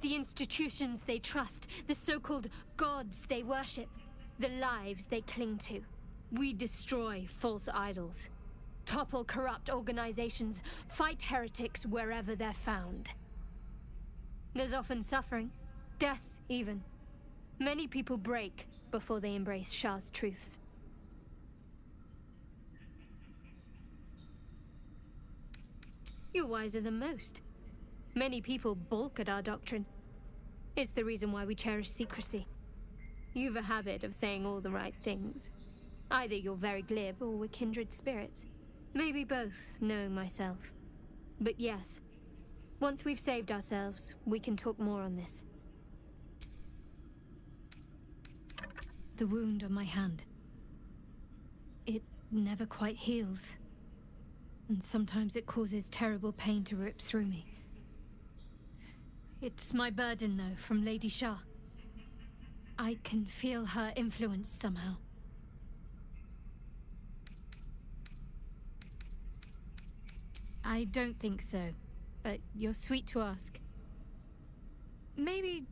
The institutions they trust, the so-called gods they worship, the lives they cling to. We destroy false idols, topple corrupt organizations, fight heretics wherever they're found. There's often suffering, death even. Many people break before they embrace Shah's truths. You're wiser than most. Many people balk at our doctrine. It's the reason why we cherish secrecy. You've a habit of saying all the right things. Either you're very glib or we're kindred spirits. Maybe both, knowing myself. But yes, once we've saved ourselves, we can talk more on this. The wound on my hand. It never quite heals. And sometimes it causes terrible pain to rip through me. It's my burden, though, from Lady Shah. I can feel her influence somehow. I don't think so, but you're sweet to ask. Maybe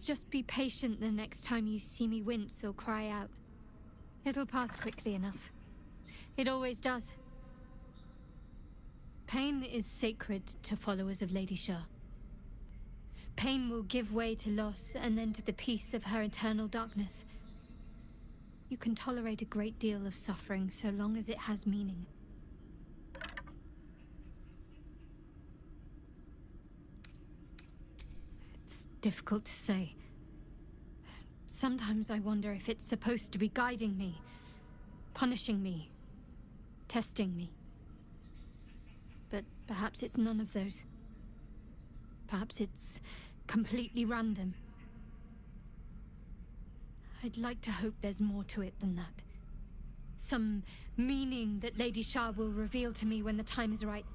just be patient the next time you see me wince or cry out. It'll pass quickly enough. It always does. Pain is sacred to followers of Lady Shah. Pain will give way to loss and then to the peace of her eternal darkness. You can tolerate a great deal of suffering so long as it has meaning. It's difficult to say. Sometimes I wonder if it's supposed to be guiding me, punishing me, testing me. But perhaps it's none of those. Perhaps it's completely random. I'd like to hope there's more to it than that. Some meaning that Lady Shah will reveal to me when the time is right.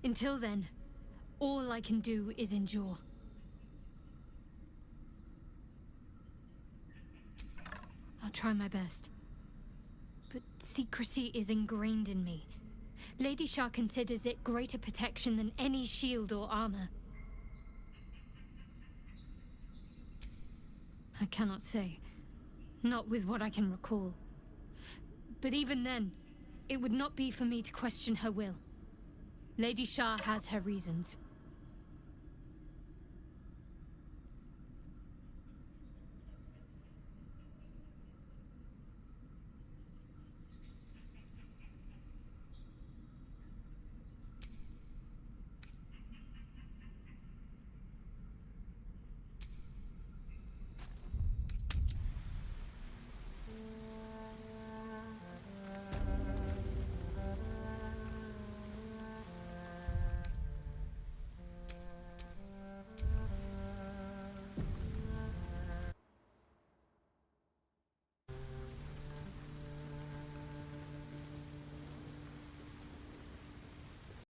Until then, all I can do is endure. I'll try my best. But secrecy is ingrained in me. Lady Shah considers it greater protection than any shield or armor. I cannot say. Not with what I can recall. But even then, it would not be for me to question her will. Lady Shah has her reasons.